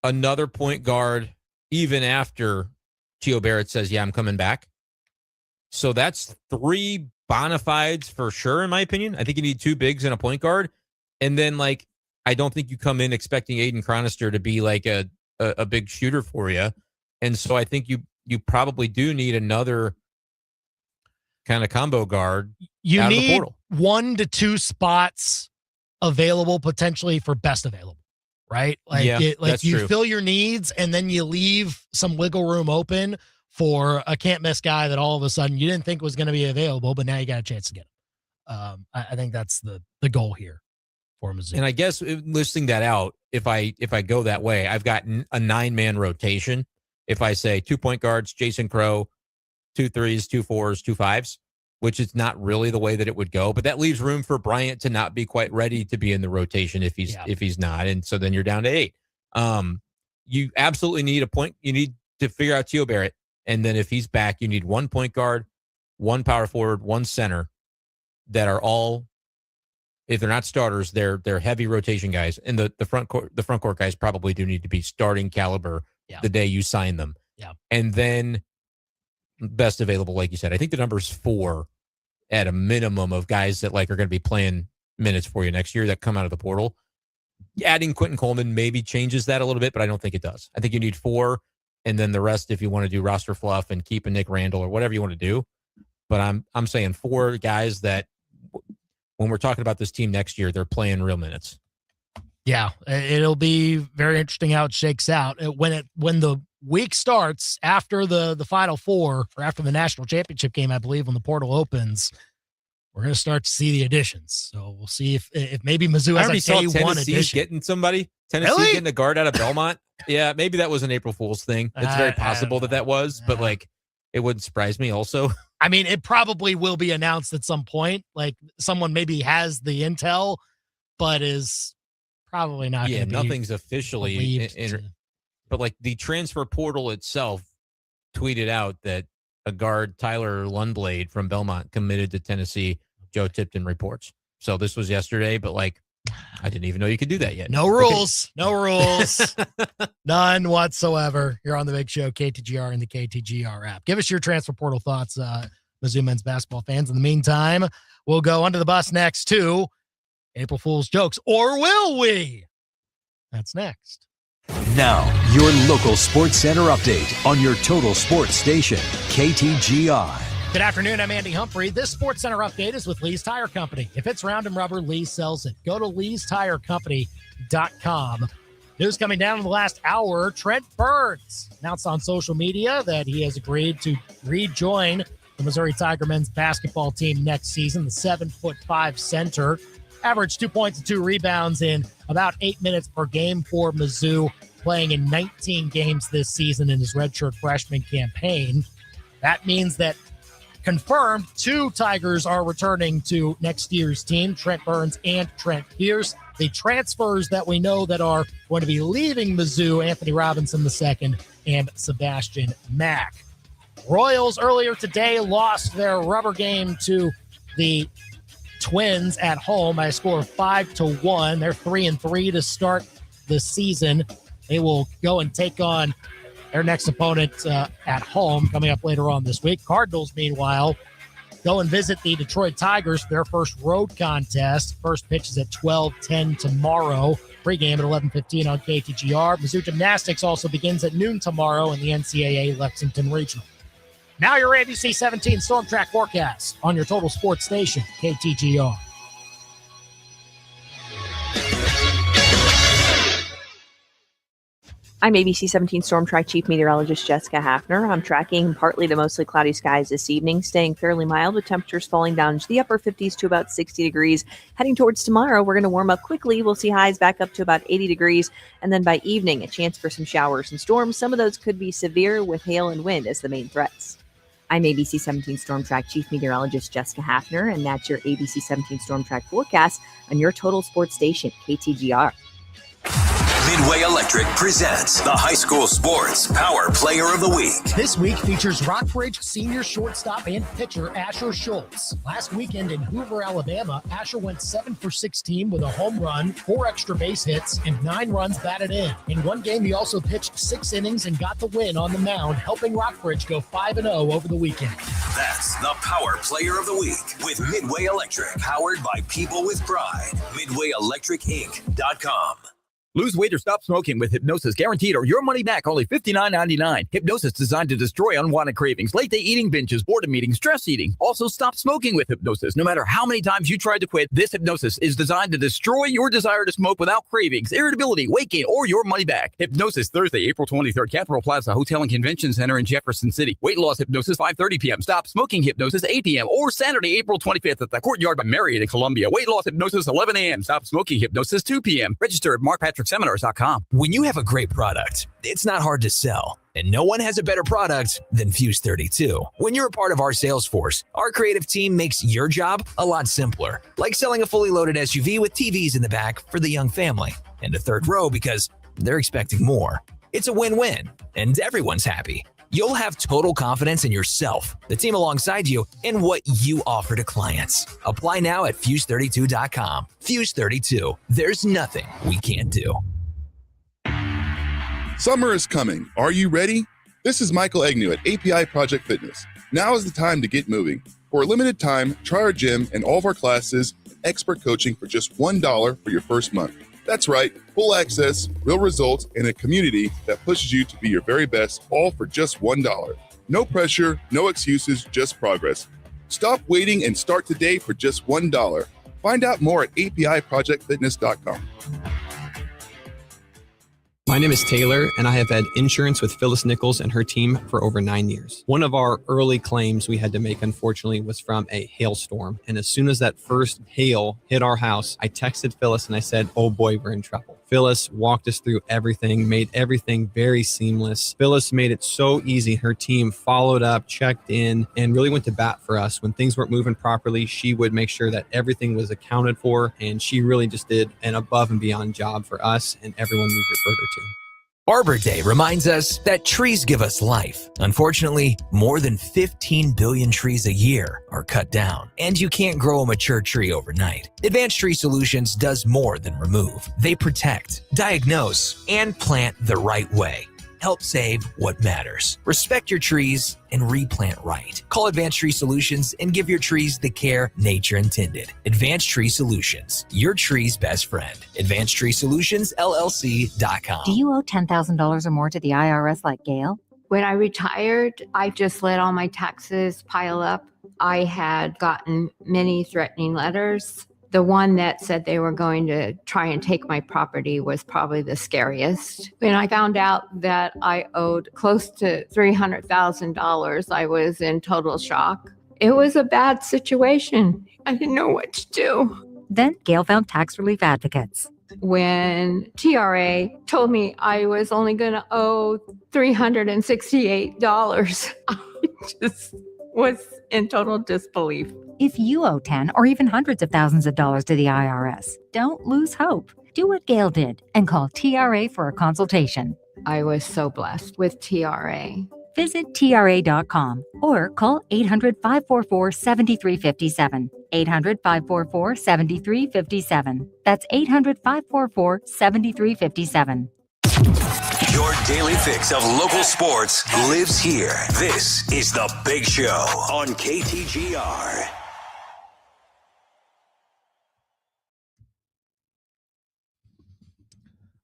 another point guard, even after T.O. Barrett says, I'm coming back. So that's 3 bona fides for sure, in my opinion. I think you need 2 bigs and a point guard. And then, like, I don't think you come in expecting Aiden Chronister to be like a big shooter for you. And so I think you probably do need another kind of combo guard. You out need of the portal. 1 to 2 spots available potentially for best available, right? Like, you true. Fill your needs and then you leave some wiggle room open for a can't miss guy that all of a sudden you didn't think was going to be available, but now you got a chance to get him. I think that's the goal here for Mizzou. And I guess listing that out, if I go that way, I've got a 9-man rotation. If I say 2 point guards, Jason Crow, 2 3s, 2 4s, 2 5s, which is not really the way that it would go, but that leaves room for Bryant to not be quite ready to be in the rotation if he's not. And so then you're down to 8. You absolutely need a point. You need to figure out T.O. Barrett. And then if he's back, you need 1 point guard, 1 power forward, 1 center that are all, if they're not starters, they're heavy rotation guys. And the front court guys probably do need to be starting caliber the day you sign them. Yeah. And then best available, like you said, I think the number is 4 at a minimum of guys that like are going to be playing minutes for you next year that come out of the portal. Adding Quentin Coleman maybe changes that a little bit, but I don't think it does. I think you need 4, and then the rest if you want to do roster fluff and keep a Nick Randall or whatever you want to do. But I'm saying 4 guys that when we're talking about this team next year, they're playing real minutes. Yeah, it'll be very interesting how it shakes out when the week starts after the Final Four or after the national championship game. I believe when the portal opens, we're going to start to see the additions. So we'll see if maybe Mizzou has a day 1 addition. Getting somebody. Tennessee Really? getting a guard out of Belmont. Yeah, maybe that was an April Fool's thing. It's very possible that was, but like, it wouldn't surprise me also. I mean, it probably will be announced at some point. Like someone maybe has the intel, but is probably not. Yeah, nothing's officially but like the transfer portal itself tweeted out that a guard, Tyler Lundblade from Belmont, committed to Tennessee. Joe Tipton reports. So this was yesterday, but like, I didn't even know you could do that yet. No rules. No rules. None whatsoever. You're on the Big Show, KTGR and the KTGR app. Give us your transfer portal thoughts, Mizzou men's basketball fans. In the meantime, we'll go under the bus next to April Fool's jokes. Or will we? That's next. Now, your local Sports Center update on your total sports station, KTGR. Good afternoon, I'm Andy Humphrey. This Sports Center update is with Lee's Tire Company. If it's round and rubber, Lee sells it. Go to leestirecompany.com. News coming down in the last hour, Trent Burns announced on social media that he has agreed to rejoin the Missouri Tiger men's basketball team next season. The 7'5" center averaged 2 points and 2 rebounds in about 8 minutes per game for Mizzou, playing in 19 games this season in his redshirt freshman campaign. That means that confirmed 2 Tigers are returning to next year's team, Trent Burns and Trent Pierce. The transfers that we know that are going to be leaving Mizzou, Anthony Robinson II and Sebastian Mack. Royals earlier today lost their rubber game to the Twins at home by a score of 5-1. They're 3-3 to start the season. They will go and take on their next opponent at home coming up later on this week. Cardinals, meanwhile, go and visit the Detroit Tigers for their first road contest. First pitch is at 12:10 tomorrow. Pregame at 11:15 on KTGR. Mizzou Gymnastics also begins at noon tomorrow in the NCAA Lexington Regional. Now your ABC 17 Storm Track forecast on your total sports station, KTGR. I'm ABC 17 Storm Track Chief Meteorologist Jessica Hafner. I'm tracking partly to mostly cloudy skies this evening, staying fairly mild with temperatures falling down to the upper 50s to about 60 degrees. Heading towards tomorrow, we're going to warm up quickly. We'll see highs back up to about 80 degrees. And then by evening, a chance for some showers and storms. Some of those could be severe with hail and wind as the main threats. I'm ABC 17 Storm Track Chief Meteorologist Jessica Hafner, and that's your ABC 17 Storm Track forecast on your total sports station, KTGR. Midway Electric presents the High School Sports Power Player of the Week. This week features Rockbridge senior shortstop and pitcher Asher Schultz. Last weekend in Hoover, Alabama, Asher went 7 for 16 with a home run, 4 extra base hits, and 9 runs batted in. In one game, he also pitched 6 innings and got the win on the mound, helping Rockbridge go 5-0 over the weekend. That's the Power Player of the Week with Midway Electric, powered by people with pride. MidwayElectricInc.com. Lose weight or stop smoking with Hypnosis guaranteed or your money back, only $59.99. Hypnosis designed to destroy unwanted cravings, late-day eating binges, boredom eating, stress eating. Also, stop smoking with Hypnosis. No matter how many times you tried to quit, this Hypnosis is designed to destroy your desire to smoke without cravings, irritability, weight gain, or your money back. Hypnosis, Thursday, April 23rd, Capitol Plaza Hotel and Convention Center in Jefferson City. Weight loss Hypnosis, 5:30 p.m. Stop smoking Hypnosis, 8 p.m. Or Saturday, April 25th at the Courtyard by Marriott in Columbia. Weight loss Hypnosis, 11 a.m. Stop smoking Hypnosis, 2 p.m. Register at markpatrickseminars.com. When you have a great product, it's not hard to sell. And no one has a better product than Fuse 32. When you're a part of our sales force, our creative team makes your job a lot simpler. Like selling a fully loaded SUV with TVs in the back for the young family. And a third row because they're expecting more. It's a win-win, and everyone's happy. You'll have total confidence in yourself, the team alongside you, and what you offer to clients. Apply now at Fuse32.com. Fuse 32. There's nothing we can't do. Summer is coming. Are you ready? This is Michael Agnew at API Project Fitness. Now is the time to get moving. For a limited time, try our gym and all of our classes and expert coaching for just $1 for your first month. That's right, full access, real results, and a community that pushes you to be your very best, all for just $1. No pressure, no excuses, just progress. Stop waiting and start today for just $1. Find out more at APIProjectFitness.com. My name is Taylor, and I have had insurance with Phyllis Nichols and her team for over 9 years. One of our early claims we had to make, unfortunately, was from a hailstorm. And as soon as that first hail hit our house, I texted Phyllis and I said, oh boy, we're in trouble. Phyllis walked us through everything, made everything very seamless. Phyllis made it so easy. Her team followed up, checked in, and really went to bat for us. When things weren't moving properly, she would make sure that everything was accounted for, and she really just did an above and beyond job for us and everyone we referred her to. Arbor Day reminds us that trees give us life. Unfortunately, more than 15 billion trees a year are cut down, and you can't grow a mature tree overnight. Advanced Tree Solutions does more than remove. They protect, diagnose, and plant the right way. Help save what matters. Respect your trees and replant right. Call Advanced Tree Solutions and give your trees the care nature intended. Advanced Tree Solutions, your tree's best friend. AdvancedTreeSolutionsLLC.com. Do you owe $10,000 or more to the IRS like Gail? When I retired, I just let all my taxes pile up. I had gotten many threatening letters. The one that said they were going to try and take my property was probably the scariest. When I found out that I owed close to $300,000, I was in total shock. It was a bad situation. I didn't know what to do. Then Gail found tax relief advocates. When TRA told me I was only going to owe $368, I just was in total disbelief. If you owe 10 or even hundreds of thousands of dollars to the IRS, don't lose hope. Do what Gail did and call TRA for a consultation. I was so blessed with TRA. Visit TRA.com or call 800-544-7357. 800-544-7357. That's 800-544-7357. Your daily fix of local sports lives here. This is The Big Show on KTGR.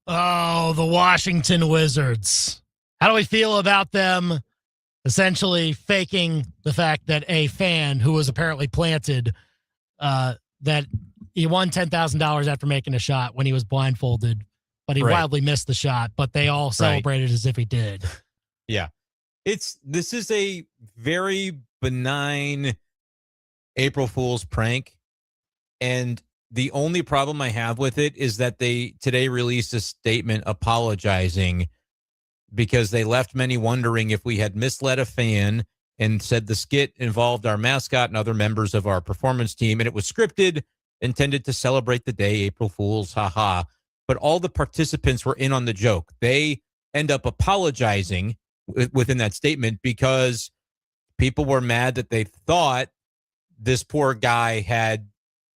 Oh, the Washington Wizards. How do we feel about them essentially faking the fact that a fan who was apparently planted, that he won $10,000 after making a shot when he was blindfolded, but he wildly missed the shot, but they all celebrated as if he did. Yeah. This is a very benign April Fool's prank. And the only problem I have with it is that they today released a statement apologizing because they left many wondering if we had misled a fan and said the skit involved our mascot and other members of our performance team. And it was scripted, intended to celebrate the day, April Fool's, haha. But all the participants were in on the joke. They end up apologizing within that statement because people were mad that they thought this poor guy had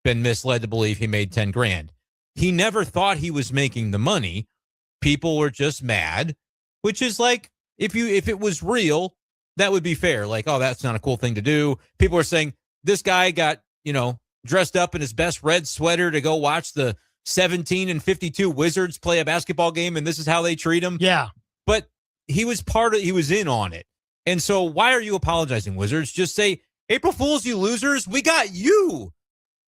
been misled to believe he made 10 grand. He never thought he was making the money. People were just mad, which is like, if it was real, that would be fair. Like, oh, that's not a cool thing to do. People are saying this guy got, dressed up in his best red sweater to go watch the 17 and 52 Wizards play a basketball game, and this is how they treat him. Yeah. But he was in on it. And so why are you apologizing, Wizards? Just say, April Fools, you losers, we got you.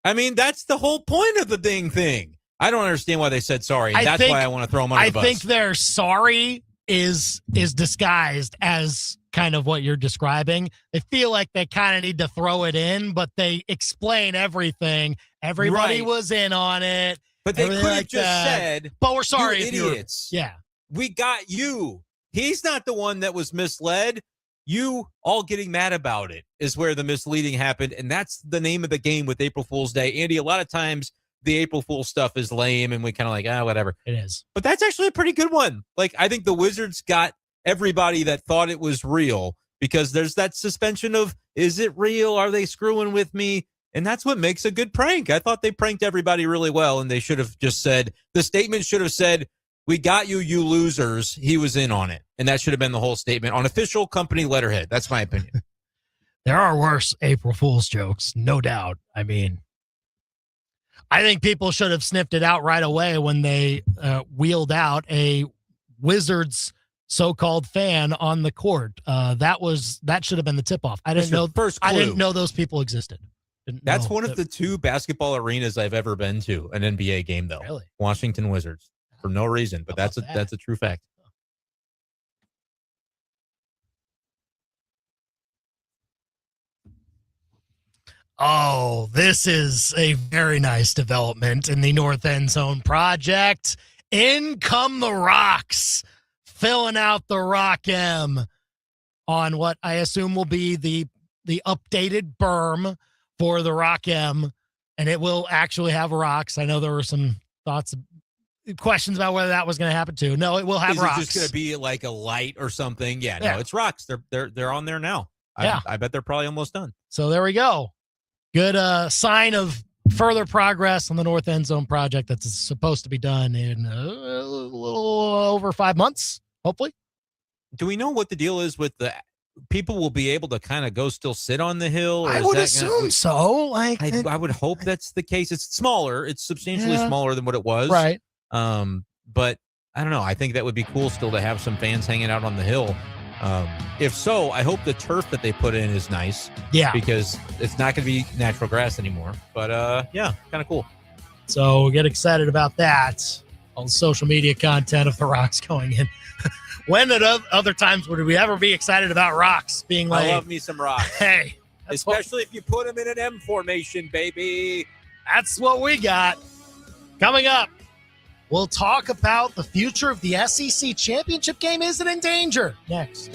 I mean, that's the whole point of the dang thing. I don't understand why they said sorry. And that's why I want to throw them under the bus. I think their sorry is disguised as kind of what you're describing. They feel like they kind of need to throw it in, but they explain everything. Everybody was in on it. But they could have just said, but we're sorry, you idiots. Yeah. We got you. He's not the one that was misled. You all getting mad about it is where the misleading happened. And that's the name of the game with April Fool's Day. Andy, a lot of times the April Fool's stuff is lame and we kind of like, whatever. It is. But that's actually a pretty good one. Like, I think the Wizards got everybody that thought it was real because there's that suspension of, is it real? Are they screwing with me? And that's what makes a good prank. I thought they pranked everybody really well, and they should have just said, the statement should have said, we got you, you losers. He was in on it. And that should have been the whole statement on official company letterhead. That's my opinion. There are worse April Fool's jokes, no doubt. I mean, I think people should have sniffed it out right away when they wheeled out a Wizards so-called fan on the court. That should have been the tip-off. I didn't know those people existed. That's one of the two basketball arenas I've ever been to, an NBA game, though. Really? Washington Wizards. For no reason, but that's a true fact. Oh, this is a very nice development in the North End Zone project. In come the rocks, filling out the Rock M on what I assume will be the updated berm for the Rock M, and it will actually have rocks. I know there were some questions about whether that was going to happen too. No, it will have rocks. Is it just going to be like a light or something? Yeah, Yeah. no, it's rocks. They're on there now. Yeah. I bet they're probably almost done. So there we go. Good sign of further progress on the North End Zone project that's supposed to be done in a little over 5 months, hopefully. Do we know what the deal is with the people will be able to kind of go still sit on the hill? Or I is would that assume so. I would hope that's the case. It's smaller. It's substantially smaller than what it was. Right. But I don't know. I think that would be cool still to have some fans hanging out on the hill. If so, I hope the turf that they put in is nice. Yeah. Because it's not going to be natural grass anymore. But yeah, kind of cool. So get excited about that. All the social media content of the rocks going in. When at other times would we ever be excited about rocks being like, I love me some rocks. Hey. Especially if you put them in an M formation, baby. That's what we got. Coming up, we'll talk about the future of the SEC championship game. Is it in danger? Next.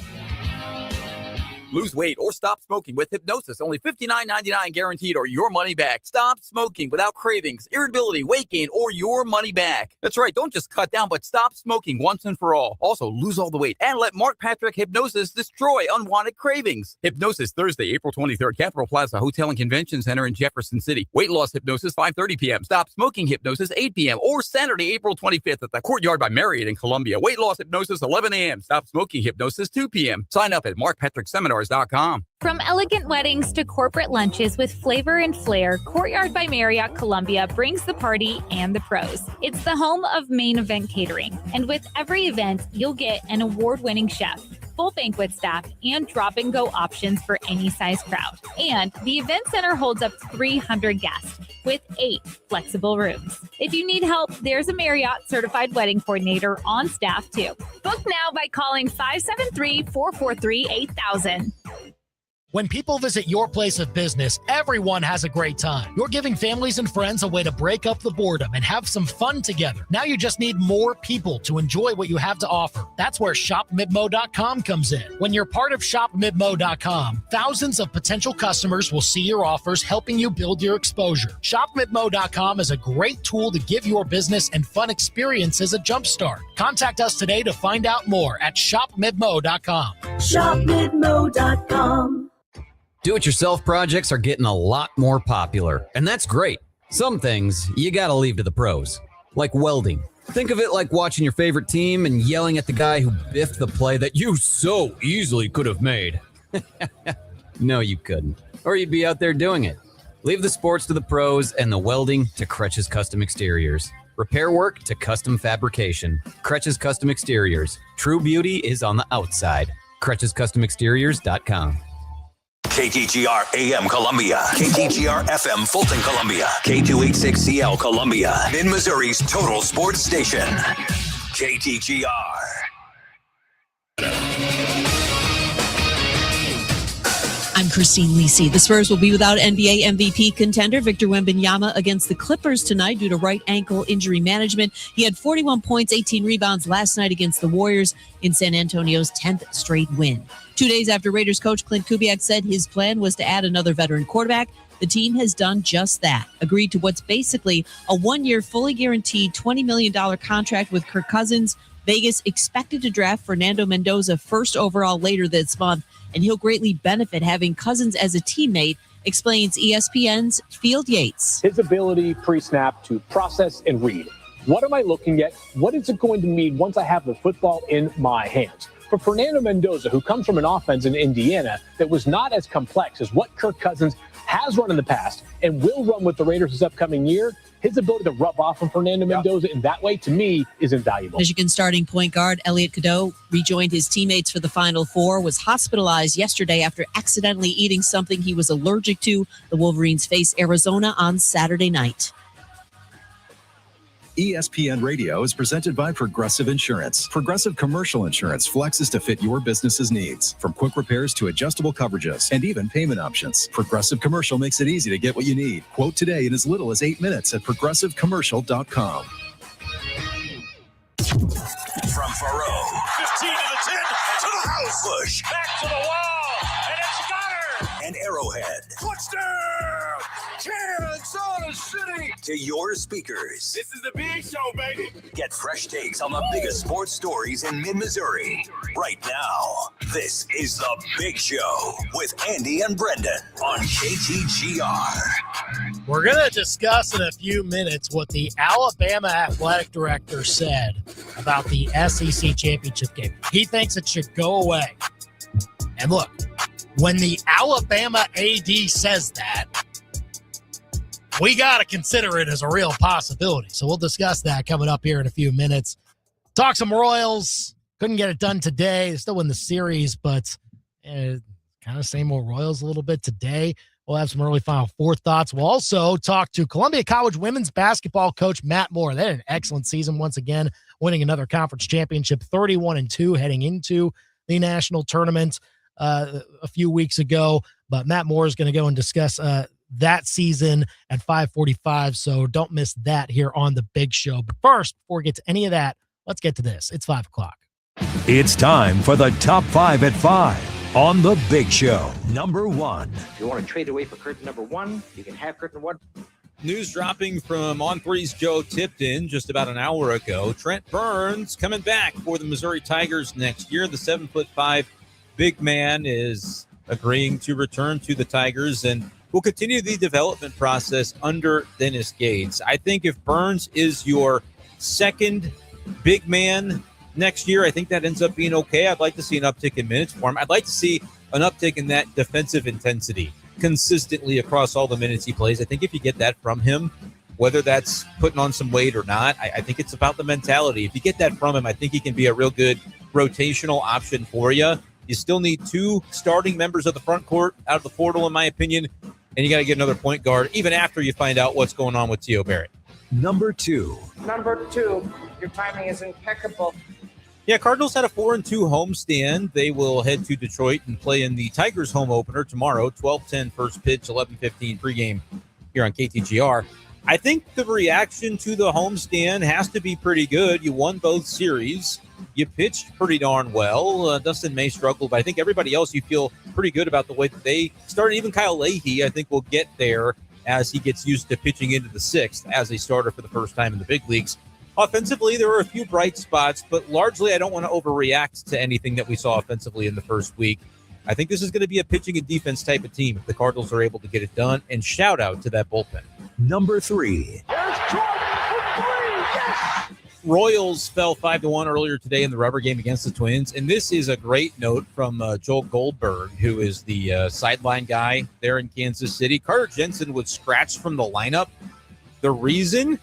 Lose weight or stop smoking with hypnosis. Only $59.99 guaranteed or your money back. Stop smoking without cravings, irritability, weight gain, or your money back. That's right. Don't just cut down, but stop smoking once and for all. Also, lose all the weight and let Mark Patrick Hypnosis destroy unwanted cravings. Hypnosis Thursday, April 23rd, Capitol Plaza Hotel and Convention Center in Jefferson City. Weight loss hypnosis, 5:30 p.m. Stop smoking hypnosis, 8 p.m. Or Saturday, April 25th at the Courtyard by Marriott in Columbia. Weight loss hypnosis, 11 a.m. Stop smoking hypnosis, 2 p.m. Sign up at markpatrickseminars.com. From elegant weddings to corporate lunches with flavor and flair, Courtyard by Marriott Columbia brings the party and the pros. It's the home of Main Event Catering, and with every event, you'll get an award-winning chef, full banquet staff, and drop-and-go options for any size crowd. And the event center holds up to 300 guests with 8 flexible rooms. If you need help, there's a Marriott certified wedding coordinator on staff too. Book now by calling 573-443-8000. When people visit your place of business, everyone has a great time. You're giving families and friends a way to break up the boredom and have some fun together. Now you just need more people to enjoy what you have to offer. That's where ShopMidmo.com comes in. When you're part of ShopMidmo.com, thousands of potential customers will see your offers, helping you build your exposure. ShopMidmo.com is a great tool to give your business and fun experiences a jumpstart. Contact us today to find out more at ShopMidmo.com. ShopMidmo.com. Do-it-yourself projects are getting a lot more popular, and that's great. Some things you gotta leave to the pros, like welding. Think of it like watching your favorite team and yelling at the guy who biffed the play that you so easily could have made. No, you couldn't, or you'd be out there doing it. Leave the sports to the pros and the welding to Kretsch's Custom Exteriors. Repair work to custom fabrication. Kretsch's Custom Exteriors. True beauty is on the outside. Kretsch'sCustomExteriors.com. KTGR AM Columbia, KTGR FM Fulton Columbia, K286CL Columbia, Mid-Missouri's total sports station, KTGR. I'm Christine Lisi. The Spurs will be without NBA MVP contender Victor Wembanyama against the Clippers tonight due to right ankle injury management. He had 41 points, 18 rebounds last night against the Warriors in San Antonio's 10th straight win. 2 days after Raiders coach Clint Kubiak said his plan was to add another veteran quarterback, the team has done just that, agreed to what's basically a one-year fully guaranteed $20 million contract with Kirk Cousins. Vegas expected to draft Fernando Mendoza first overall later this month, and he'll greatly benefit having Cousins as a teammate, explains ESPN's Field Yates. His ability pre-snap to process and read. What am I looking at? What is it going to mean once I have the football in my hands? For Fernando Mendoza, who comes from an offense in Indiana that was not as complex as what Kirk Cousins has run in the past and will run with the Raiders this upcoming year, his ability to rub off on Fernando Mendoza in that way, to me, is invaluable. Michigan starting point guard Elliot Cadeau rejoined his teammates for the Final Four, was hospitalized yesterday after accidentally eating something he was allergic to. The Wolverines face Arizona on Saturday night. ESPN Radio is presented by Progressive Insurance. Progressive Commercial Insurance flexes to fit your business's needs, from quick repairs to adjustable coverages and even payment options. Progressive Commercial makes it easy to get what you need. Quote today in as little as 8 minutes at progressivecommercial.com. From Faro. 15 to the 10 to the house. Bush. Back to the wall. And it's got her. And Arrowhead. Touchdown. Kansas City. To your speakers. This is the big show, baby. Get fresh takes on the biggest sports stories in mid-Missouri. Right now, this is The Big Show with Andy and Brendan on KTGR. We're going to discuss in a few minutes what the Alabama athletic director said about the SEC championship game. He thinks it should go away. And look, when the Alabama AD says that, we got to consider it as a real possibility. So we'll discuss that coming up here in a few minutes. Talk some Royals. Couldn't get it done today. They still win the series, but kind of same old Royals a little bit today. We'll have some early Final Four thoughts. We'll also talk to Columbia College women's basketball coach Matt Moore. They had an excellent season once again, winning another conference championship, 31-2, heading into the national tournament a few weeks ago. But Matt Moore is going to go and discuss that season at 5:45, so don't miss that here on The Big Show. But first, before we get to any of that, let's get to this. It's 5 o'clock. It's time for the Top 5 at 5 on The Big Show. Number 1. If you want to trade away for curtain number 1, you can have curtain 1. News dropping from On3's Joe Tipton just about an hour ago. Trent Burns coming back for the Missouri Tigers next year. The 7'5" big man is agreeing to return to the Tigers and will continue the development process under Dennis Gates. I think if Burns is your second big man next year, I think that ends up being okay. I'd like to see an uptick in minutes for him. I'd like to see an uptick in that defensive intensity consistently across all the minutes he plays. I think if you get that from him, whether that's putting on some weight or not, I think it's about the mentality. If you get that from him, I think he can be a real good rotational option for you. You still need 2 starting members of the front court out of the portal, in my opinion, and you got to get another point guard, even after you find out what's going on with T.O. Barrett. Number 2. Number 2, your timing is impeccable. Yeah, Cardinals had a 4-2 homestand. They will head to Detroit and play in the Tigers home opener tomorrow, 12:10 first pitch, 11:15 pregame here on KTGR. I think the reaction to the homestand has to be pretty good. You won both series. You pitched pretty darn well. Dustin May struggled, but I think everybody else, you feel pretty good about the way that they started. Even Kyle Leahy, I think, will get there as he gets used to pitching into the 6th as a starter for the first time in the big leagues. Offensively, there were a few bright spots, but largely I don't want to overreact to anything that we saw offensively in the first week. I think this is going to be a pitching and defense type of team if the Cardinals are able to get it done, and shout out to that bullpen. Number 3. Royals fell 5-1 earlier today in the rubber game against the Twins, and this is a great note from Joel Goldberg, who is the sideline guy there in Kansas City. Carter Jensen was scratched from the lineup. The reason?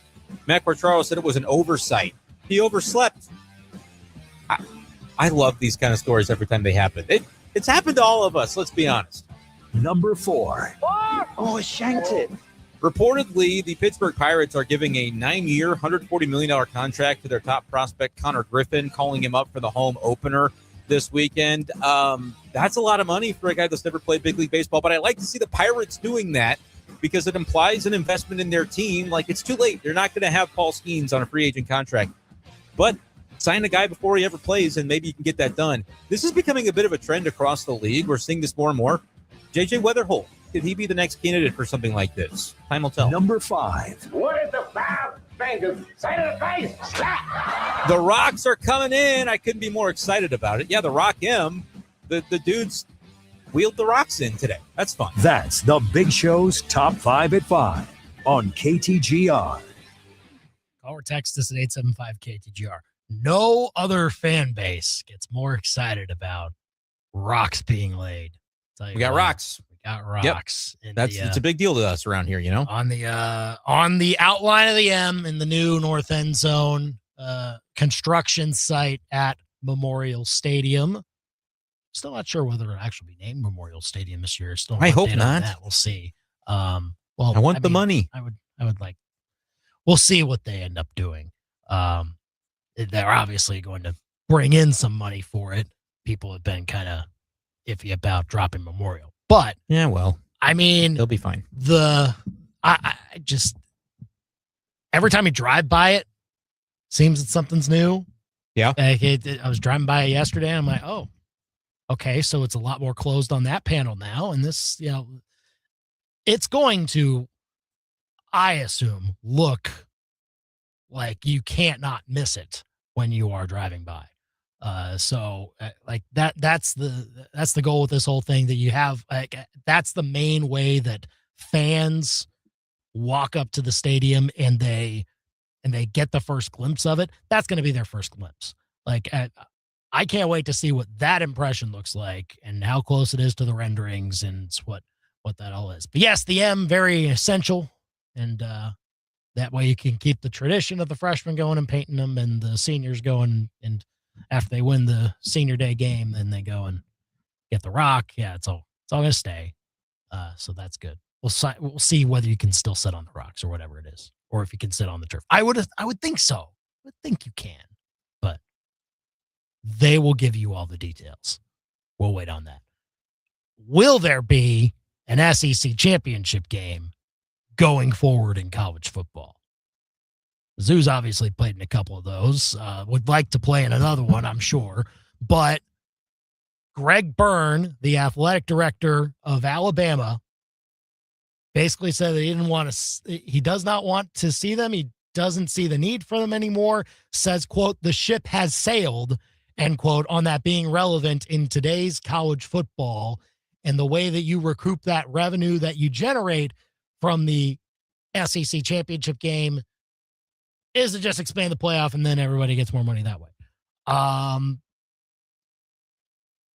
Matt Quatraro said it was an oversight. He overslept. I love these kind of stories every time they happen. It's happened to all of us, let's be honest. Number 4. Oh, shanked it. Reportedly, the Pittsburgh Pirates are giving a 9-year, $140 million contract to their top prospect, Connor Griffin, calling him up for the home opener this weekend. That's a lot of money for a guy that's never played big league baseball, but I like to see the Pirates doing that because it implies an investment in their team. Like, it's too late. They're not going to have Paul Skeens on a free agent contract. But sign a guy before he ever plays, and maybe you can get that done. This is becoming a bit of a trend across the league. We're seeing this more and more. J.J. Weatherholt, could he be the next candidate for something like this? Time will tell. Number 5. What is the 5 fingers? Say to the face. Slap. The Rocks are coming in. I couldn't be more excited about it. Yeah, the Rock M. The dudes wheeled the Rocks in today. That's fun. That's The Big Show's Top 5 at 5 on KTGR. Call or text us at 875-KTGR. No other fan base gets more excited about rocks being laid. We got rocks. We got rocks. Yep. It's a big deal to us around here, you know. On the outline of the M in the new north end zone construction site at Memorial Stadium. Still not sure whether it'll actually be named Memorial Stadium this year. Still, I hope not. We'll see. Well, I want the money. I would like. We'll see what they end up doing. They're obviously going to bring in some money for it. People have been kind of iffy about dropping Memorial, but yeah, well, I mean, they'll be fine. I just every time you drive by it, seems that something's new. Yeah. I was driving by it yesterday, and I'm like, oh, okay, so it's a lot more closed on that panel now. And this, it's going to, I assume, look like you can't not miss it when you are driving by. Like that's the goal with this whole thing, that you have, like, that's the main way that fans walk up to the stadium and they get the first glimpse of it. That's going to be their first glimpse. Like, I can't wait to see what that impression looks like and how close it is to the renderings and what that all is. But yes, the M, very essential. And that way you can keep the tradition of the freshmen going and painting them, and the seniors going. And after they win the senior day game, then they go and get the rock. Yeah, it's all going to stay. So that's good. We'll see whether you can still sit on the rocks or whatever it is, or if you can sit on the turf. I would think so. I would think you can, but they will give you all the details. We'll wait on that. Will there be an SEC championship game going forward in college football? Zoo's obviously played in a couple of those. Would like to play in another one, I'm sure. But Greg Byrne, the athletic director of Alabama, basically said that he does not want to see them. He doesn't see the need for them anymore. Says, quote, the ship has sailed, end quote, on that being relevant in today's college football. And the way that you recoup that revenue that you generate from the SEC championship game is to just expand the playoff, and then everybody gets more money that way.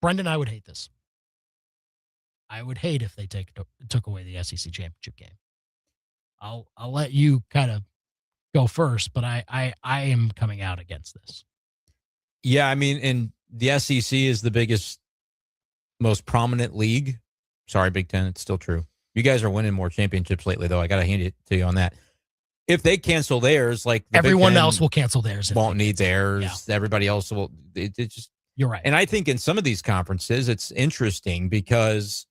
Brendan, I would hate this. I would hate if they took away the SEC championship game. I'll let you kind of go first, but I am coming out against this. Yeah, I mean, and the SEC is the biggest, most prominent league. Sorry, Big Ten, it's still true. You guys are winning more championships lately, though. I got to hand it to you on that. If they cancel theirs, like everyone else will cancel theirs. Won't need theirs. Yeah. Everybody else will. It just. You're right. And I think in some of these conferences, it's interesting because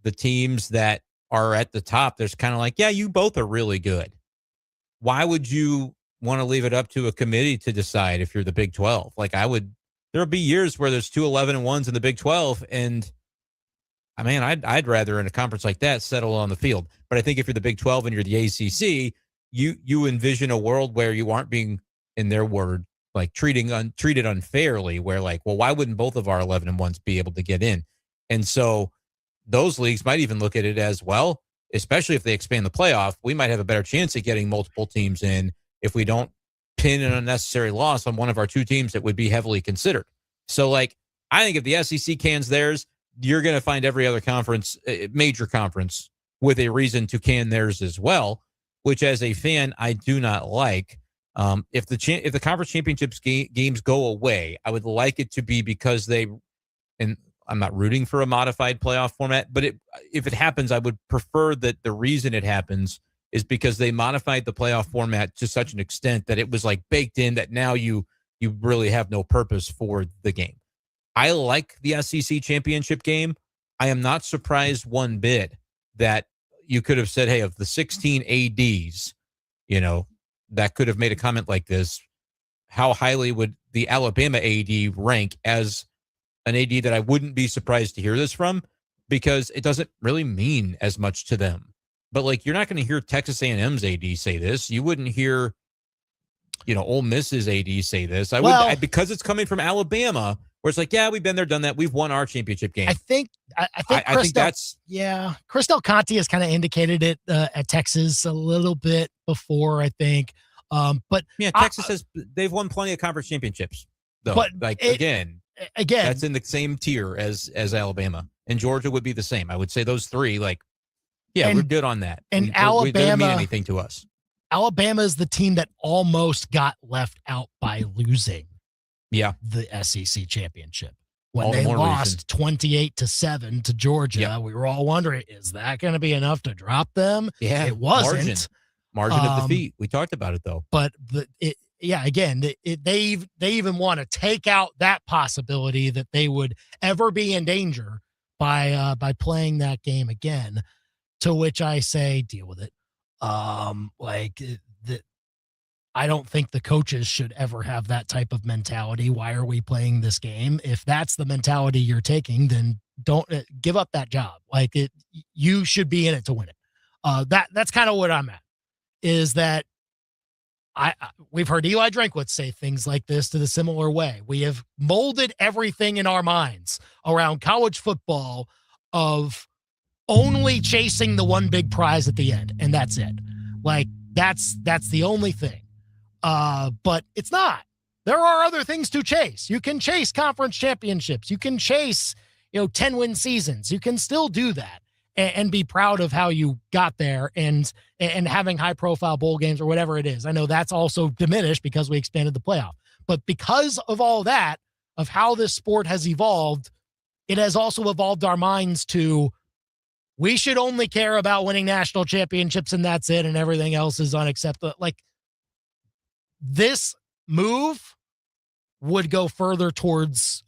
the teams that are at the top, there's kind of like, yeah, you both are really good. Why would you want to leave it up to a committee to decide if you're the Big 12? Like there'll be years where there's 2 11-1s in the Big 12. And I mean, I'd rather in a conference like that settle on the field. But I think if you're the Big 12 and you're the ACC, you envision a world where you aren't being, in their word, like treated unfairly, where like, well, why wouldn't both of our 11-1s be able to get in? And so those leagues might even look at it as, well, especially if they expand the playoff, we might have a better chance of getting multiple teams in if we don't pin an unnecessary loss on one of our two teams that would be heavily considered. So like, I think if the SEC cans theirs, you're going to find every other conference, major conference, with a reason to can theirs as well, which as a fan, I do not like. If the conference championships games go away, I would like it to be because and I'm not rooting for a modified playoff format, but if it happens, I would prefer that the reason it happens is because they modified the playoff format to such an extent that it was like baked in that now you really have no purpose for the game. I like the SEC championship game. I am not surprised one bit that you could have said, hey, of the 16 ADs, that could have made a comment like this, how highly would the Alabama AD rank as an AD that I wouldn't be surprised to hear this from, because it doesn't really mean as much to them. But like, you're not going to hear Texas A&M's AD say this. You wouldn't hear, Ole Miss's AD say this. Because it's coming from Alabama, where it's like, yeah, we've been there, done that. We've won our championship game. I think that's, yeah. Chris Del Conte has kind of indicated it at Texas a little bit before, I think. But yeah, Texas they've won plenty of conference championships, though. But again, that's in the same tier as Alabama, and Georgia would be the same. I would say those three, we're good on that. And Alabama doesn't mean anything to us. Alabama is the team that almost got left out by losing. Yeah, the SEC championship when they lost 28-7 to Georgia. Yep. We were all wondering, is that going to be enough to drop them? Yeah, it wasn't. Margin of defeat. We talked about it though. But they even want to take out that possibility that they would ever be in danger by playing that game again. To which I say, deal with it. I don't think the coaches should ever have that type of mentality. Why are we playing this game? If that's the mentality you're taking, then don't give up that job. Like you should be in it to win it. That's kind of what I'm at, is that we've heard Eli Drinkwitz say things like this to the similar way. We have molded everything in our minds around college football of only chasing the one big prize at the end, and that's it. Like that's the only thing. But it's not. There are other things to chase. You can chase conference championships. You can chase, 10-win seasons. You can still do that and be proud of how you got there and having high-profile bowl games or whatever it is. I know that's also diminished because we expanded the playoff. But because of all that, of how this sport has evolved, it has also evolved our minds to we should only care about winning national championships and that's it, and everything else is unacceptable. Like, this move would go further towards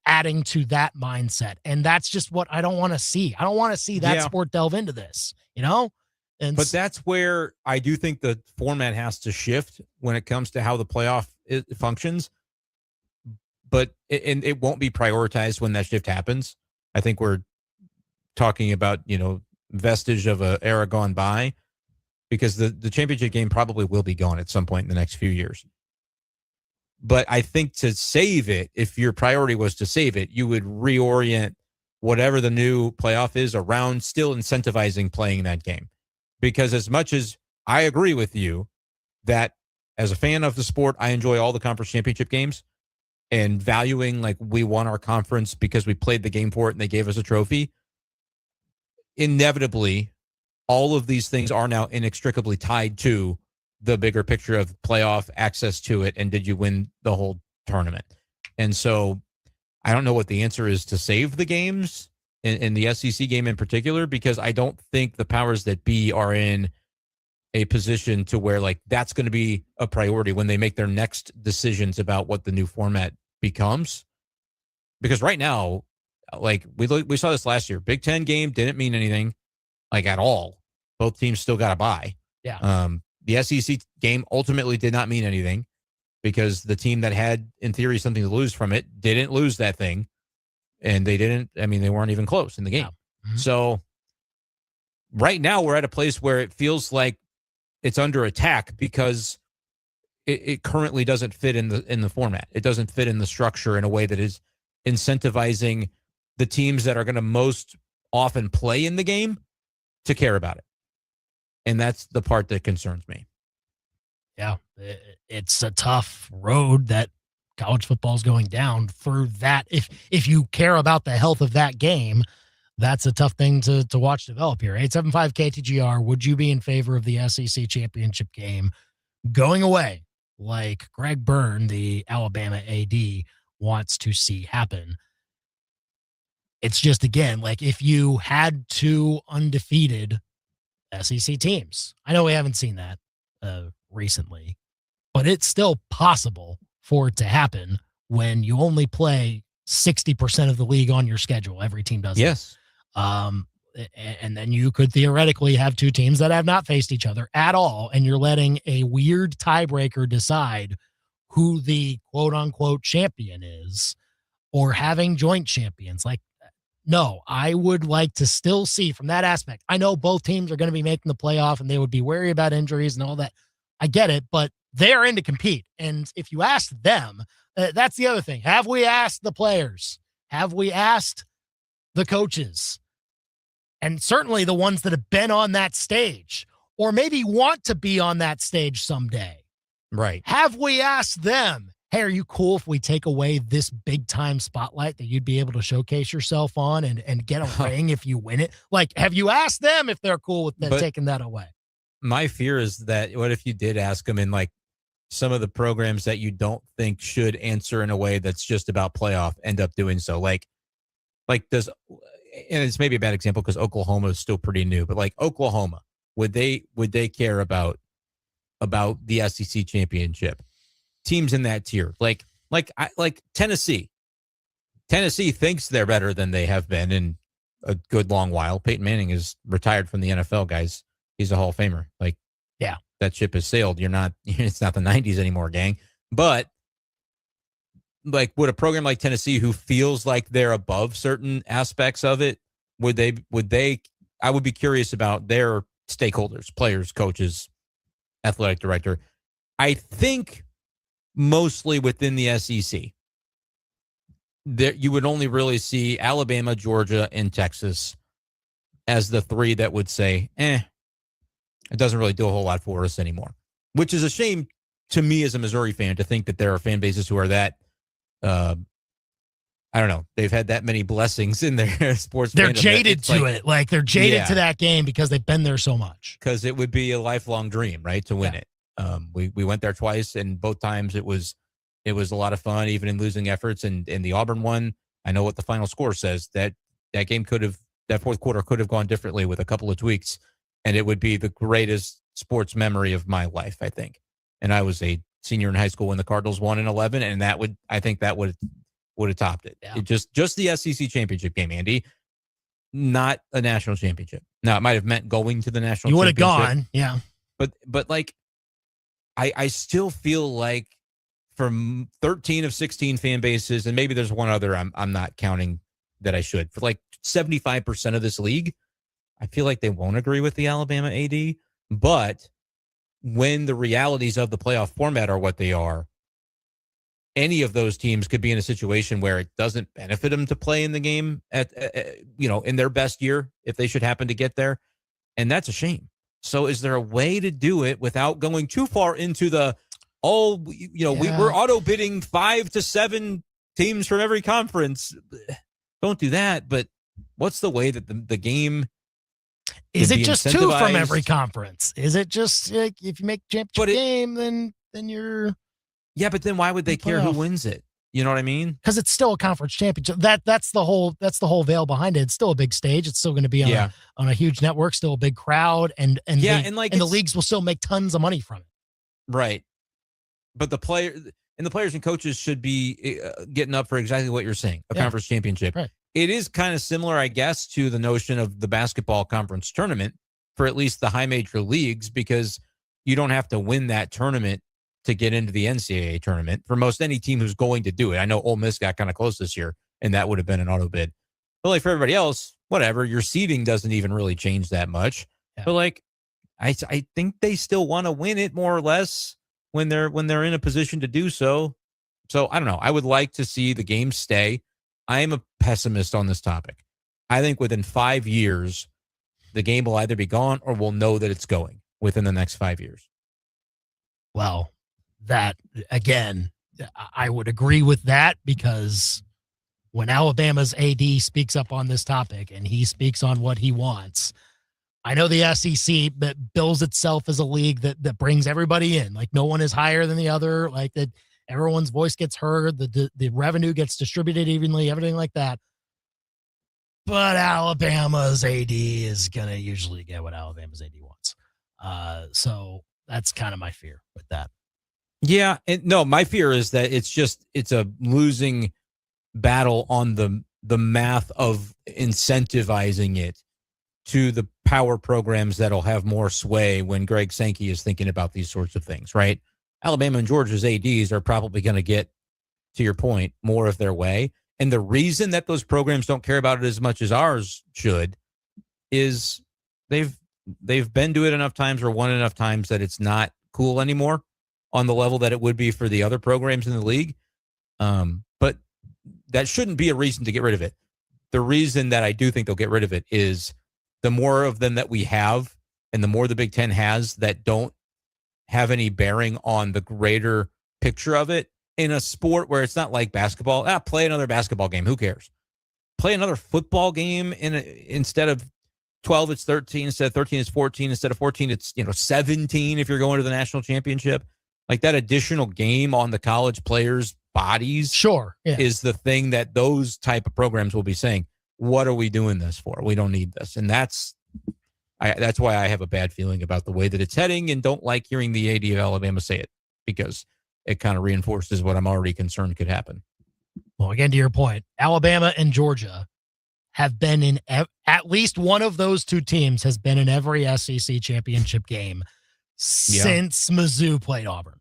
adding to that mindset. And that's just what I don't want to see. I don't want to see that sport delve into this, And but that's where I do think the format has to shift when it comes to how the playoff functions. But it won't be prioritized when that shift happens. I think we're talking about, vestige of an era gone by, because the championship game probably will be gone at some point in the next few years. But I think to save it, if your priority was to save it, you would reorient whatever the new playoff is around still incentivizing playing that game. Because as much as I agree with you that as a fan of the sport, I enjoy all the conference championship games and valuing like we won our conference because we played the game for it and they gave us a trophy. Inevitably, all of these things are now inextricably tied to the bigger picture of playoff access to it, and did you win the whole tournament? And so I don't know what the answer is to save the games in the SEC game in particular, because I don't think the powers that be are in a position to where like that's going to be a priority when they make their next decisions about what the new format becomes. Because right now, like we saw this last year, Big Ten game didn't mean anything like at all. Both teams still got a bye. Yeah. The SEC game ultimately did not mean anything because the team that had, in theory, something to lose from it didn't lose that thing. And they weren't even close in the game. Yeah. Mm-hmm. So right now we're at a place where it feels like it's under attack because it currently doesn't fit in the format. It doesn't fit in the structure in a way that is incentivizing the teams that are going to most often play in the game to care about it. And that's the part that concerns me. Yeah, it's a tough road that college football is going down for that. If you care about the health of that game, that's a tough thing to watch develop here. 875 KTGR, would you be in favor of the SEC championship game going away like Greg Byrne, the Alabama AD, wants to see happen? It's just, again, like if you had two undefeated SEC teams. I know we haven't seen that recently, but it's still possible for it to happen when you only play 60% of the league on your schedule. Every team does. Yes. And then you could theoretically have two teams that have not faced each other at all, and you're letting a weird tiebreaker decide who the quote-unquote champion is, or having joint champions. Like, no, I would like to still see from that aspect. I know both teams are going to be making the playoff and they would be wary about injuries and all that. I get it, but they're in to compete. And if you ask them, that's the other thing. Have we asked the players? Have we asked the coaches? And certainly the ones that have been on that stage or maybe want to be on that stage someday. Right. Have we asked them, hey, are you cool if we take away this big time spotlight that you'd be able to showcase yourself on and get a ring if you win it? Like, have you asked them if they're cool with taking that away? My fear is that what if you did ask them in like some of the programs that you don't think should answer in a way that's just about playoff end up doing so? Like does, and it's maybe a bad example because Oklahoma is still pretty new, but like Oklahoma, would they care about the SEC championship? Teams in that tier, like Tennessee. Tennessee thinks they're better than they have been in a good long while. Peyton Manning is retired from the NFL, guys. He's a Hall of Famer. Like, Yeah. That ship has sailed. It's not the 90s anymore, gang. But like, would a program like Tennessee, who feels like they're above certain aspects of it, would they, I would be curious about their stakeholders, players, coaches, athletic director. I think mostly within the SEC, there you would only really see Alabama, Georgia, and Texas as the three that would say, it doesn't really do a whole lot for us anymore, which is a shame to me as a Missouri fan to think that there are fan bases who are that, I don't know, they've had that many blessings in their sports. They're jaded to it. Like they're jaded to that game because they've been there so much. Because it would be a lifelong dream, right, to win it. We went there twice, and both times it was a lot of fun, even in losing efforts. And the Auburn one, I know what the final score says. That game that fourth quarter could have gone differently with a couple of tweaks, and it would be the greatest sports memory of my life, I think. And I was a senior in high school when the Cardinals won in 11, and I think that would have topped it. Yeah. It just the SEC championship game, Andy, not a national championship. Now, it might have meant going to the national championship. You would have gone, yeah. But like, I still feel like from 13 of 16 fan bases, and maybe there's one other I'm not counting that I should, for like 75% of this league, I feel like they won't agree with the Alabama AD. But when the realities of the playoff format are what they are, any of those teams could be in a situation where it doesn't benefit them to play in the game in their best year if they should happen to get there. And that's a shame. So is there a way to do it without going too far into we're auto bidding 5 to 7 teams from every conference? Don't do that. But what's the way that the game is it just 2 from every conference? Is it just like if you make championship game, then you're but then why would they care who wins it? You know what I mean? Because it's still a conference championship. That's the whole veil behind it. It's still a big stage. It's still going to be on a huge network, still a big crowd, and the leagues will still make tons of money from it. Right. But the players and coaches should be getting up for exactly what you're saying, a conference championship. Right. It is kind of similar, I guess, to the notion of the basketball conference tournament for at least the high major leagues, because you don't have to win that tournament to get into the NCAA tournament for most any team who's going to do it. I know Ole Miss got kind of close this year, and that would have been an auto bid. But like for everybody else, whatever, your seeding doesn't even really change that much. Yeah. But like, I think they still want to win it more or less when they're in a position to do so. So I don't know. I would like to see the game stay. I am a pessimist on this topic. I think within 5 years, the game will either be gone or we'll know that it's going within the next 5 years. Well, that again, I would agree with that, because when Alabama's AD speaks up on this topic and he speaks on what he wants, I know the SEC that bills itself as a league that brings everybody in. Like no one is higher than the other. Like that, everyone's voice gets heard. The revenue gets distributed evenly. Everything like that. But Alabama's AD is gonna usually get what Alabama's AD wants. So that's kind of my fear with that. Yeah, no, my fear is that it's a losing battle on the math of incentivizing it to the power programs that'll have more sway when Greg Sankey is thinking about these sorts of things, right? Alabama and Georgia's ADs are probably going to get, to your point, more of their way. And the reason that those programs don't care about it as much as ours should is they've been to it enough times or won enough times that it's not cool anymore on the level that it would be for the other programs in the league. But that shouldn't be a reason to get rid of it. The reason that I do think they'll get rid of it is the more of them that we have and the more the Big Ten has that don't have any bearing on the greater picture of it in a sport where it's not like basketball. Play another basketball game. Who cares? Play another football game instead of 12, it's 13. Instead of 13, it's 14. Instead of 14, it's 17 if you're going to the national championship. Like that additional game on the college players' bodies is the thing that those type of programs will be saying, what are we doing this for? We don't need this. And that's why I have a bad feeling about the way that it's heading and don't like hearing the AD of Alabama say it, because it kind of reinforces what I'm already concerned could happen. Well, again, to your point, Alabama and Georgia have been in at least one of those two teams has been in every SEC championship game since Mizzou played Auburn.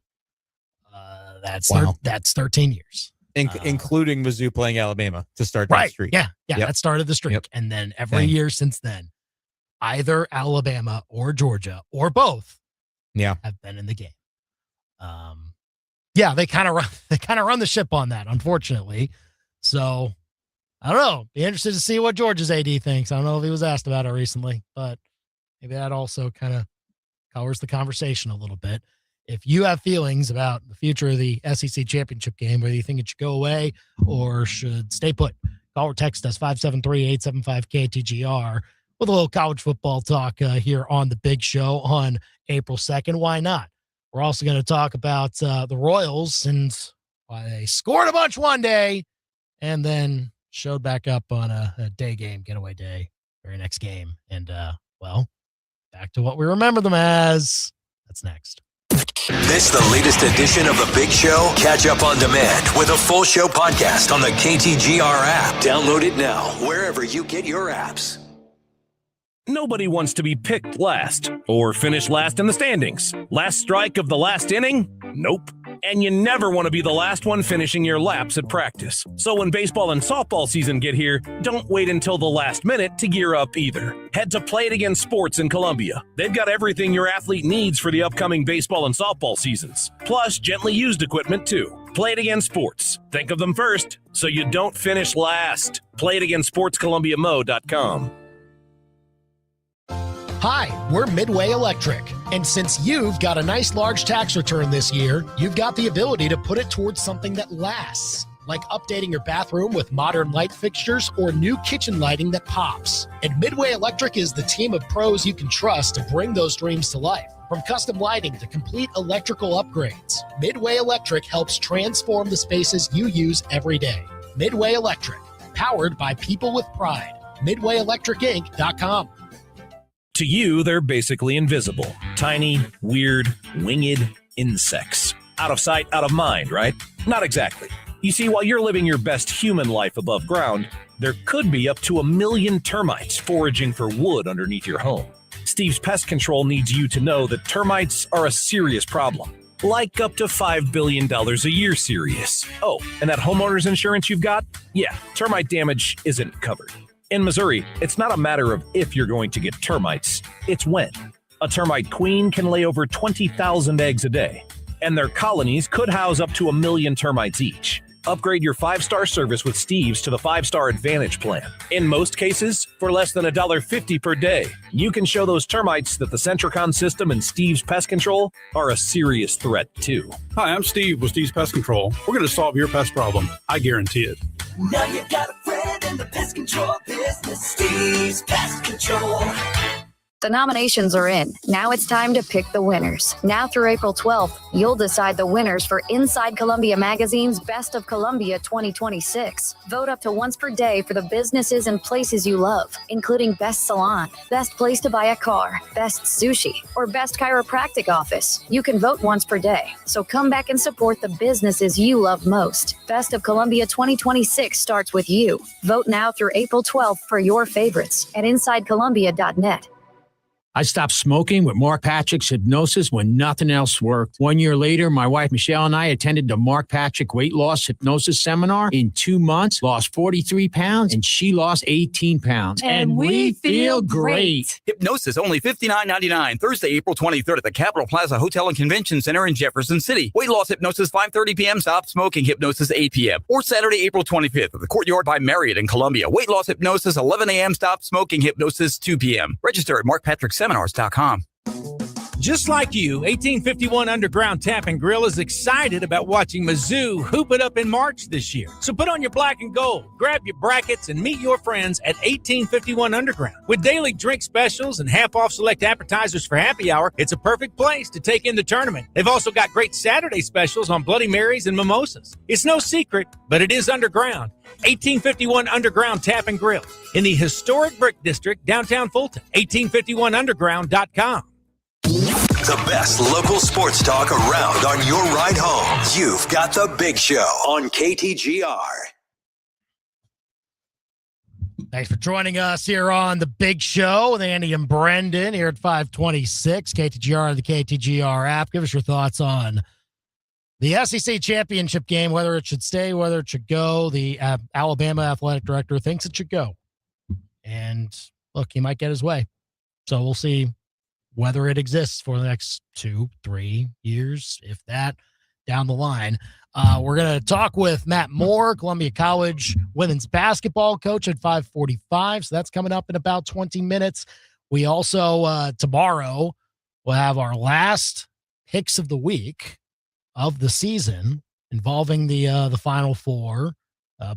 That's 13 years. Including Mizzou playing Alabama to start that streak. Yeah, that started the streak. And then every year since then, either Alabama or Georgia or both have been in the game. They kind of run the ship on that, unfortunately. So I don't know. Be interested to see what Georgia's AD thinks. I don't know if he was asked about it recently, but maybe that also kind of colors the conversation a little bit. If you have feelings about the future of the SEC championship game, whether you think it should go away or should stay put, call or text us 573-875-KTGR with a little college football talk here on the Big Show on April 2nd. Why not? We're also going to talk about the Royals and why they scored a bunch one day and then showed back up on a day game, getaway day, very next game. And, back to what we remember them as. That's next. This the latest edition of The Big Show? Catch up on demand with a full show podcast on the KTGR app. Download it now, wherever you get your apps. Nobody wants to be picked last or finish last in the standings. Last strike of the last inning? Nope. And you never want to be the last one finishing your laps at practice. So when baseball and softball season get here, don't wait until the last minute to gear up either. Head to Play It Again Sports in Columbia. They've got everything your athlete needs for the upcoming baseball and softball seasons. Plus, gently used equipment too. Play It Again Sports. Think of them first so you don't finish last. PlayItAgainSportsColumbiaMo.com. Hi, we're Midway Electric, and since you've got a nice large tax return this year, you've got the ability to put it towards something that lasts, like updating your bathroom with modern light fixtures or new kitchen lighting that pops. And Midway Electric is the team of pros you can trust to bring those dreams to life. From custom lighting to complete electrical upgrades, Midway Electric helps transform the spaces you use every day. Midway Electric, powered by people with pride. MidwayElectricInc.com. To you, they're basically invisible. Tiny, weird, winged insects. Out of sight, out of mind, right? Not exactly. You see, while you're living your best human life above ground, there could be up to 1 million termites foraging for wood underneath your home. Steve's Pest Control needs you to know that termites are a serious problem. Like up to $5 billion a year serious. Oh, and that homeowner's insurance you've got? Yeah, termite damage isn't covered. In Missouri, it's not a matter of if you're going to get termites, it's when. A termite queen can lay over 20,000 eggs a day, and their colonies could house up to 1 million termites each. Upgrade your 5-star service with Steve's to the 5-star Advantage plan. In most cases, for less than $1.50 per day, you can show those termites that the Centricon system and Steve's Pest Control are a serious threat too. Hi, I'm Steve with Steve's Pest Control. We're going to solve your pest problem. I guarantee it. Now you got a friend in the pest control business, Steve's Pest Control. The nominations are in. Now it's time to pick the winners. Now through April 12th, you'll decide the winners for Inside Columbia Magazine's Best of Columbia 2026. Vote up to once per day for the businesses and places you love, including Best Salon, Best Place to Buy a Car, Best Sushi, or Best Chiropractic Office. You can vote once per day, so come back and support the businesses you love most. Best of Columbia 2026 starts with you. Vote now through April 12th for your favorites at InsideColumbia.net. I stopped smoking with Mark Patrick's hypnosis when nothing else worked. 1 year later, my wife Michelle and I attended the Mark Patrick Weight Loss Hypnosis Seminar. In 2 months, lost 43 pounds, and she lost 18 pounds. And we feel great. Hypnosis, only $59.99. Thursday, April 23rd at the Capitol Plaza Hotel and Convention Center in Jefferson City. Weight Loss Hypnosis, 5:30 p.m. Stop Smoking Hypnosis, 8 p.m. Or Saturday, April 25th at the Courtyard by Marriott in Columbia. Weight Loss Hypnosis, 11 a.m. Stop Smoking Hypnosis, 2 p.m. Register at markpatrickseminars.com. Just like you, 1851 Underground Tap and Grill is excited about watching Mizzou hoop it up in March this year. So put on your black and gold, grab your brackets, and meet your friends at 1851 Underground. With daily drink specials and half-off select appetizers for happy hour, it's a perfect place to take in the tournament. They've also got great Saturday specials on Bloody Marys and mimosas. It's no secret, but it is underground. 1851 Underground Tap and Grill in the historic Brick District, downtown Fulton. 1851underground.com. The best local sports talk around on your ride home. You've got The Big Show on KTGR. Thanks for joining us here on The Big Show with Andy and Brendan here at 526 KTGR and the KTGR app. Give us your thoughts on the SEC championship game, whether it should stay, whether it should go. The Alabama athletic director thinks it should go. And look, he might get his way. So we'll see whether it exists for the next 2-3 years, if that, down the line. We're going to talk with Matt Moore, Columbia College women's basketball coach at 5:45. So that's coming up in about 20 minutes. We also, tomorrow, will have our last picks of the week of the season involving the Final Four,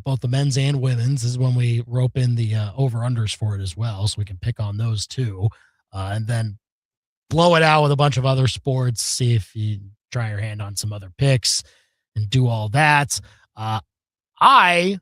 both the men's and women's. This is when we rope in the over-unders for it as well, so we can pick on those too. And then blow it out with a bunch of other sports, see if you try your hand on some other picks and do all that. I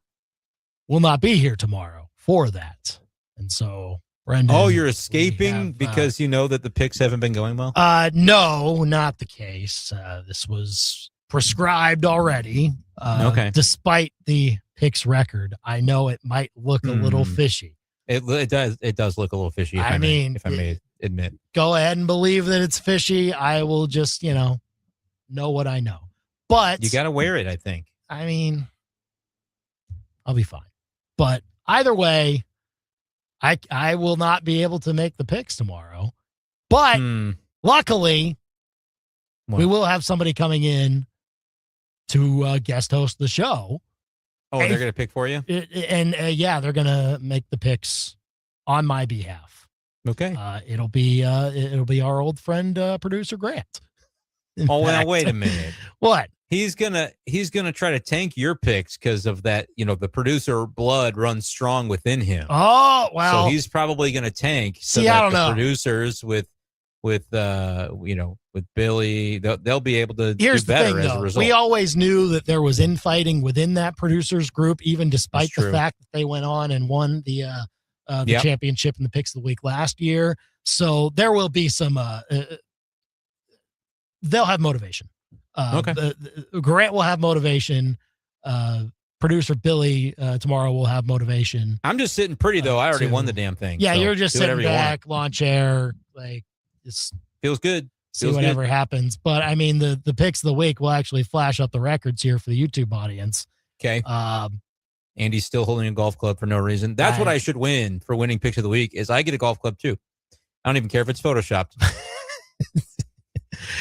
will not be here tomorrow for that. And so, Brendan. Oh, you're escaping because you know that the picks haven't been going well? No, not the case. This was prescribed already. Okay. Despite the picks record, I know it might look a little fishy. It does look a little fishy, if I may admit. Go ahead and believe that it's fishy. I will just, know what I know. But you got to wear it, I think. I mean, I'll be fine. But either way, I will not be able to make the picks tomorrow. But luckily, we will have somebody coming in to guest host the show. Oh, they're going to pick for you? Yeah, they're going to make the picks on my behalf. Okay. It'll be our old friend producer Grant. Now wait a minute. What? He's gonna try to tank your picks because of that. The producer blood runs strong within him. Oh well. So he's probably gonna tank. See, I don't know. Producers with Billy, they'll be able to Here's do better the thing, as a though. result. We always knew that there was infighting within that producers group, even despite That's the true. fact that they went on and won the championship in the picks of the week last year. So there will be some. They'll have motivation. Okay. Grant will have motivation. Producer Billy tomorrow will have motivation. I'm just sitting pretty though. I already won the damn thing. Yeah, so you're just do sitting whatever you want. back, lawn chair, like just Feels good. see Feels whatever good. happens. But I mean, the picks of the week will actually flash up the records here for the YouTube audience. Okay. Andy's still holding a golf club for no reason. That's what I should win for winning picks of the week. Is I get a golf club too. I don't even care if it's photoshopped.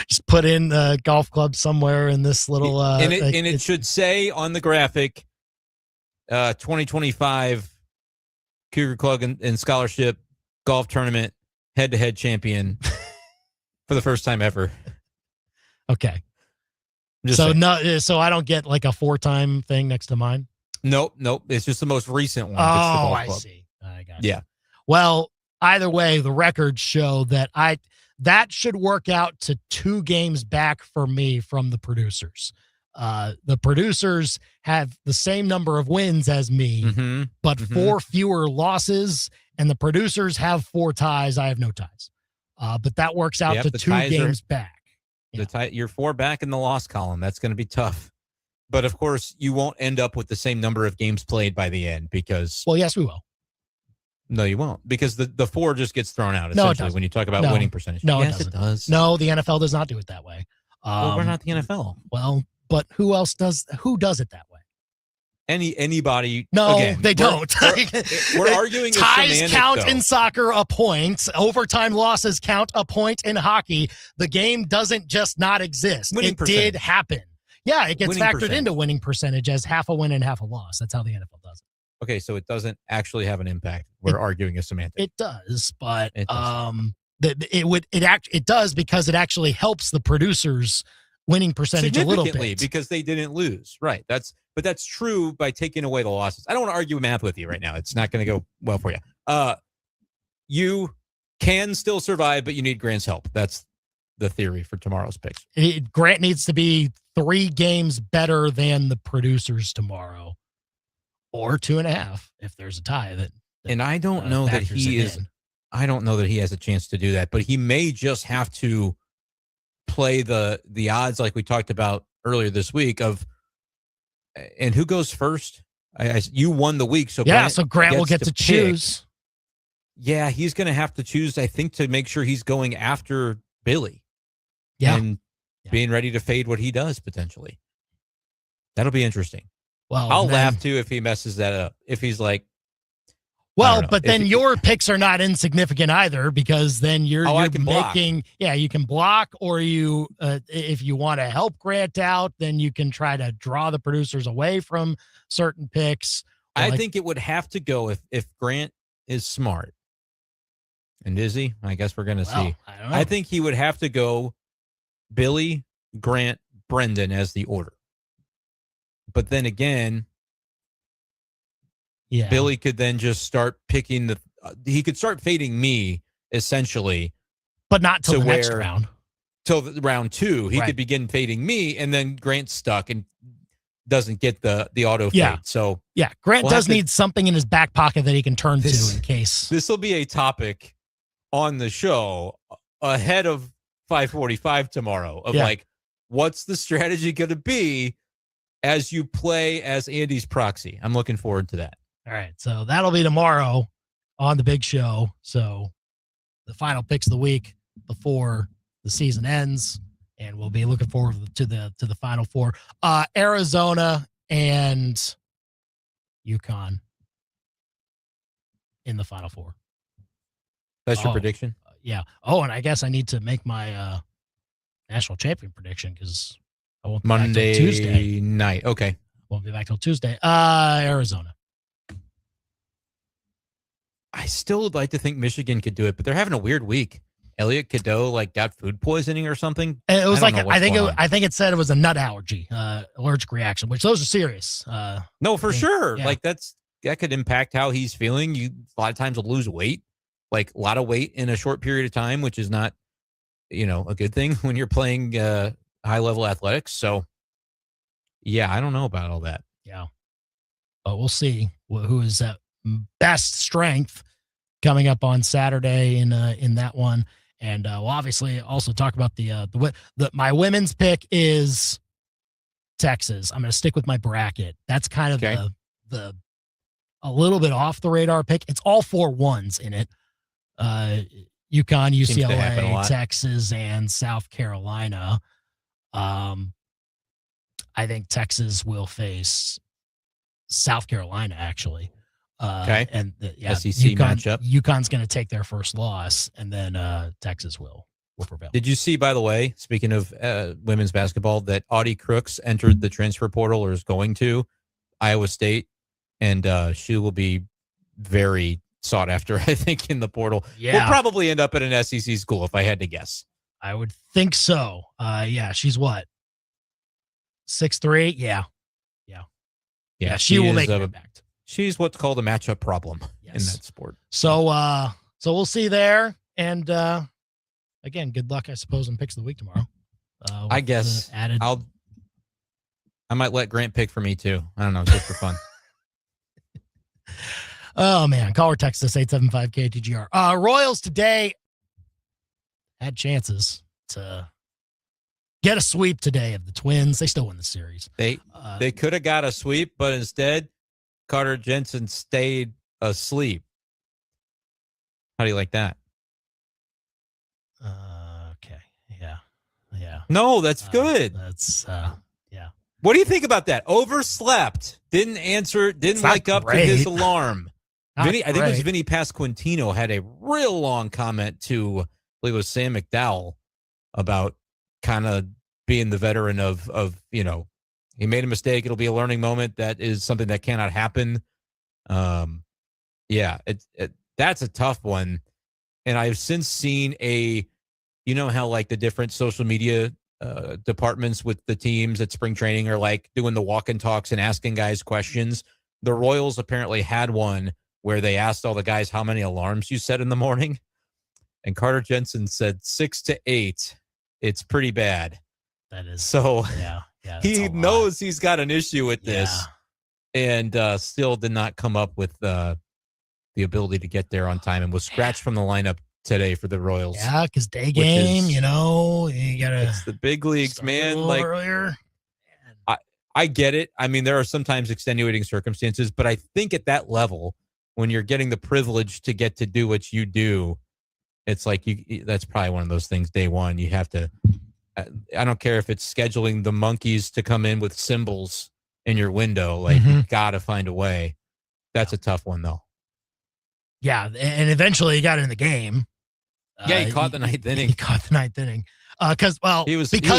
Just put in a golf club somewhere in this little and it should say on the graphic 2025 Cougar Club and Scholarship Golf Tournament head-to-head champion for the first time ever. Okay. Just So saying. so I don't get like a 4-time thing next to mine. Nope. It's just the most recent one. Oh, It's the golf I club. see. I got Yeah. Well, either way, the records show that that should work out to 2 games back for me from the producers. The producers have the same number of wins as me, but 4 fewer losses, and the producers have 4 ties. I have no ties. But that works out Yep, to the 2 ties games back. You're 4 back in the loss column. That's going to be tough. But of course, you won't end up with the same number of games played by the end because. Well, yes, we will. No, you won't, because the 4 just gets thrown out No, it essentially doesn't. when you talk about No. winning percentage. No, yes, it it does. No, the NFL does not do it that way. Well, we're not the NFL. Well, but who else does? Who does it that way? Anybody? No, again, they don't. We're arguing a ties semantic, count though. in soccer a point. Overtime losses count a point in hockey. The game doesn't just not exist. Winning It percentage. did happen. Yeah, it gets Winning factored percentage. into winning percentage as half a win and half a loss. That's how the NFL does it. Okay, so it doesn't actually have an impact. We're arguing a semantic. It does, but It does. it does because it actually helps the producers' winning percentage a little Significantly, bit. because they didn't lose. Right. But that's true by taking away the losses. I don't want to argue math with you right now. It's not going to go well for you. You can still survive, but you need Grant's help. That's the theory for tomorrow's picks. Grant needs to be 3 games better than the producers tomorrow, or 2.5 if there's a tie. And I don't know that factors he it is. in. I don't know that he has a chance to do that, but he may just have to play the odds like we talked about earlier this week of, and who goes first? You won the week, so so Grant will get to choose. Yeah, he's going to have to choose, I think, to make sure he's going after Billy. Yeah. And being ready to fade what he does, potentially. That'll be interesting. Well, I'll laugh, too, if he messes that up. If he's like... Well, but then your picks are not insignificant either, because then you're making... Yeah, you can block, or you, if you want to help Grant out, then you can try to draw the producers away from certain picks. I think it would have to go if Grant is smart. And is he? I guess we're going to see. I don't know. I think he would have to go Billy, Grant, Brendan as the order. But then again, Billy could then just start picking he could start fading me, essentially. But not till the next round. Till round 2. He Right. could begin fading me, and then Grant's stuck and doesn't get the auto fade. Yeah. So Grant does need something in his back pocket that he can turn to in case. This will be a topic on the show ahead of 5:45 tomorrow of what's the strategy going to be as you play as Andy's proxy. I'm looking forward to that. All right. So that'll be tomorrow on the big show. So the final picks of the week before the season ends. And we'll be looking forward to the Final Four. Arizona and UConn in the Final Four. That's your prediction? Yeah. Oh, and I guess I need to make my national champion prediction, because I won't be Monday back till Tuesday night. Okay. Won't be back till Tuesday. Arizona. I still would like to think Michigan could do it, but they're having a weird week. Elliot Cadeau got food poisoning or something. It was I think it said it was a nut allergy, allergic reaction, which those are serious. No, for sure. Yeah. That could impact how he's feeling. You a lot of times will lose weight, a lot of weight in a short period of time, which is not, a good thing when you're playing high level athletics. So, yeah, I don't know about all that. Yeah, but we'll see who is at best strength coming up on Saturday in that one. And we'll obviously also talk about my women's pick is Texas. I'm going to stick with my bracket. That's kind of the a little bit off the radar pick. It's all 4 1s in it. UConn, UCLA, Texas, and South Carolina. I think Texas will face South Carolina, actually. And SEC matchup. UConn's going to take their first loss, and then Texas will prevail. Did you see, by the way, speaking of women's basketball, that Audie Crooks entered the transfer portal, or is going to Iowa State, and she will be very sought after, I think, in the portal. Yeah. Will probably end up at an SEC school, if I had to guess. I would think so. She's what? 6'3"? Yeah, she will make an impact. She's what's called a matchup problem in that sport. So we'll see there. And again, good luck, I suppose, in picks of the week tomorrow. I guess I might let Grant pick for me too. I don't know, just for fun. Oh man, call or text us 875-KTGR. Royals today had chances to get a sweep today of the Twins. They still win the series. They could have got a sweep, but instead Carter Jensen stayed asleep. How do you like that? Okay. Yeah. No, that's good. That's What do you think about that? Overslept. Didn't answer. Didn't wake up to his alarm. I think it was Vinny Pasquantino had a real long comment to, I believe it was Sam McDowell, about kind of being the veteran of he made a mistake. It'll be a learning moment. That is something that cannot happen. That's a tough one. And I've since seen how the different social media departments with the teams at spring training are doing the walk and talks and asking guys questions. The Royals apparently had one where they asked all the guys how many alarms you set in the morning. And Carter Jensen said 6 to 8. It's pretty bad. That is so. Yeah. He knows he's got an issue with this, and still did not come up with the ability to get there on time, and was scratched from the lineup today for the Royals. Yeah, because day game, you gotta. It's the big leagues, man. Earlier. I get it. I mean, there are sometimes extenuating circumstances, but I think at that level, when you're getting the privilege to get to do what you do, it's like that's probably one of those things day one. You have to, I don't care if it's scheduling the monkeys to come in with cymbals in your window. Like, you got to find a way. That's a tough one, though. Yeah, and eventually he got in the game. Yeah, he caught the ninth inning. He caught the ninth inning. Because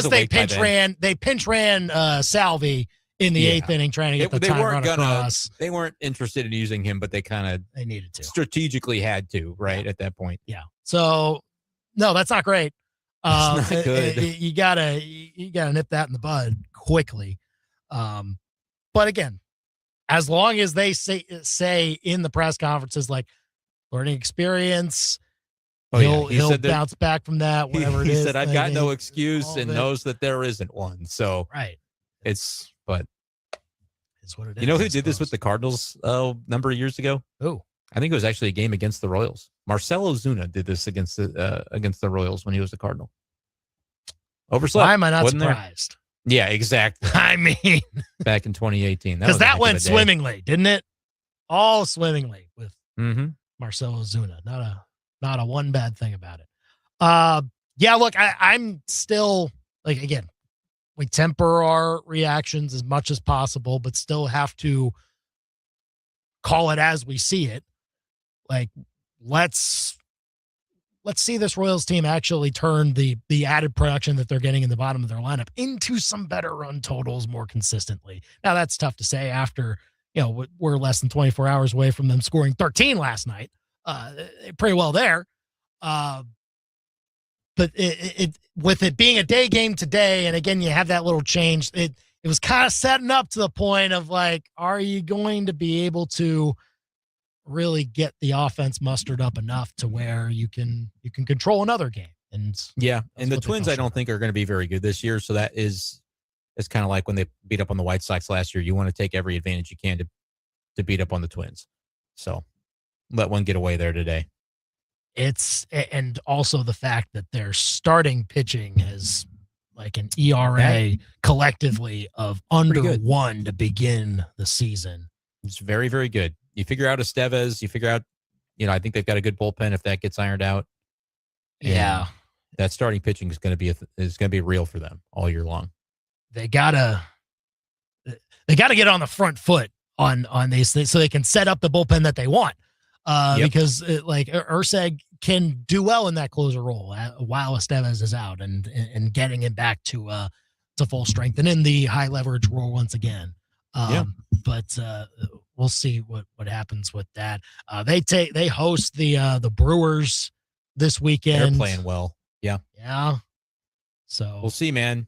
they pinch ran Salvi in the eighth inning trying to get the time run across. They weren't interested in using him, but they needed to. Strategically had to, right, at that point. Yeah. So, no, that's not great. It's not good. You gotta nip that in the bud quickly. But again, as long as they say in the press conferences, like, learning experience, he'll bounce back from that, whatever it is. He said, I've got no excuse, and knows that there isn't one. So right. It's what it is. You know who did this with the Cardinals a number of years ago? Who? I think it was actually a game against the Royals. Marcelo Zuna did this against the Royals when he was a Cardinal. Overslept. Why am I not surprised? Yeah, exactly. I mean, back in 2018. Because that went swimmingly, didn't it? All swimmingly with Marcelo Zuna. Not a one bad thing about it. Yeah, look, I'm still, like, again, we temper our reactions as much as possible, but still have to call it as we see it. Like, let's see this Royals team actually turn the added production that they're getting in the bottom of their lineup into some better run totals more consistently. Now, that's tough to say after, we're less than 24 hours away from them scoring 13 last night. Pretty well there. But it with it being a day game today, and again, you have that little change, it was kind of setting up to the point of, like, are you going to be able to really get the offense mustered up enough to where you can control another game? And the Twins I don't think are going to be very good this year. So that it's kind of like when they beat up on the White Sox last year. You want to take every advantage you can to beat up on the Twins. So let one get away there today. And also the fact that their starting pitching has like an ERA collectively of under 1 to begin the season. It's very, very good. You figure out Estevez, you figure out, I think they've got a good bullpen if that gets ironed out. Yeah. That starting pitching is going to be real for them all year long. They gotta get on the front foot on these things so they can set up the bullpen that they want. Because Urseg can do well in that closer role while Estevez is out, and getting him back to full strength and in the high leverage role once again. But we'll see what happens with that. They host the Brewers this weekend. They're playing well. Yeah. So we'll see, man.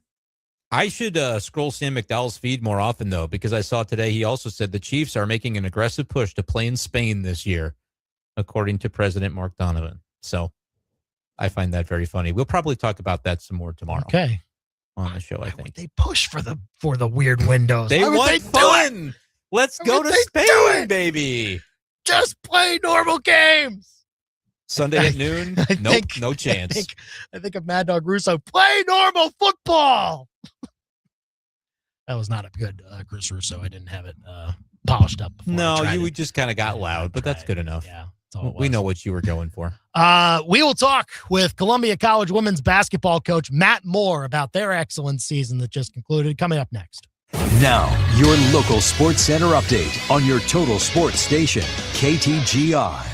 I should scroll Sam McDowell's feed more often, though, because I saw today he also said the Chiefs are making an aggressive push to play in Spain this year, according to President Mark Donovan. So I find that very funny. We'll probably talk about that some more tomorrow. Okay. On the show, I think. They push for the weird windows. They want fun. Let's go to Spain, baby. Just play normal games. Sunday at noon? No chance. I think of Mad Dog Russo. Play normal football. That was not a good Chris Russo. I didn't have it polished up before. No, we just kind of got loud, but that's good enough. Yeah. We know what you were going for. We will talk with Columbia College women's basketball coach Matt Moore about their excellent season that just concluded, coming up next. Now, your local Sports Center update on your total sports station, KTGR.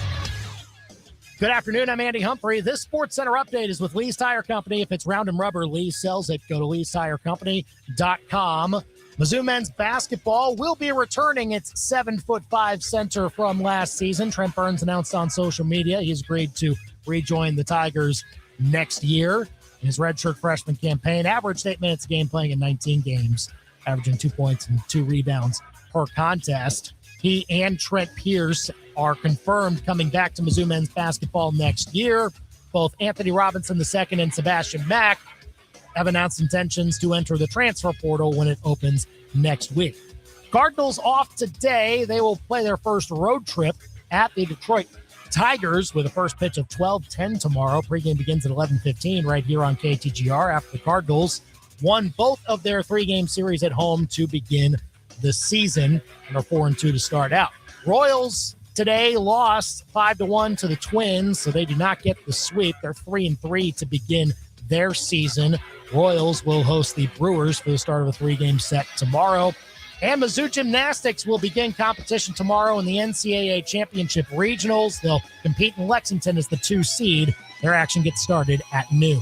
Good afternoon. I'm Andy Humphrey. This Sports Center update is with Lee's Tire Company. If it's round and rubber, Lee sells it. Go to leestirecompany.com. Mizzou men's basketball will be returning its 7'5" center from last season. Trent Burns announced on social media he's agreed to rejoin the Tigers next year. In his redshirt freshman campaign, averaged 8 minutes a game, playing in 19 games, averaging 2 points and 2 rebounds per contest. He and Trent Pierce are confirmed coming back to Mizzou men's basketball next year. Both Anthony Robinson II and Sebastian Mack have announced intentions to enter the transfer portal when it opens next week. Cardinals off today. They will play their first road trip at the Detroit Tigers with a first pitch of 12:10 tomorrow. Pregame begins at 11:15 right here on KTGR after the Cardinals won both of their 3-game series at home to begin the season and are 4-2 to start out. Royals today lost 5-1 to the Twins, so they do not get the sweep. They're 3-3 to begin their season. Royals will host the Brewers for the start of a 3-game set tomorrow. And Mizzou Gymnastics will begin competition tomorrow in the NCAA Championship Regionals. They'll compete in Lexington as the 2 seed. Their action gets started at noon.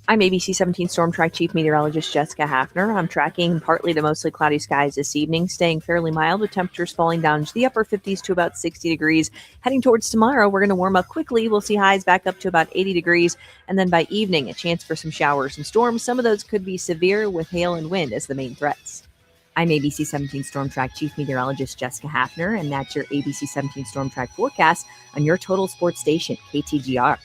I'm ABC 17 Storm Track Chief Meteorologist Jessica Hafner. I'm tracking partly to mostly cloudy skies this evening, staying fairly mild with temperatures falling down to the upper 50s to about 60 degrees. Heading towards tomorrow, we're going to warm up quickly. We'll see highs back up to about 80 degrees. And then by evening, a chance for some showers and storms. Some of those could be severe with hail and wind as the main threats. I'm ABC 17 Storm Track Chief Meteorologist Jessica Hafner, and that's your ABC 17 Storm Track forecast on your total sports station, KTGR.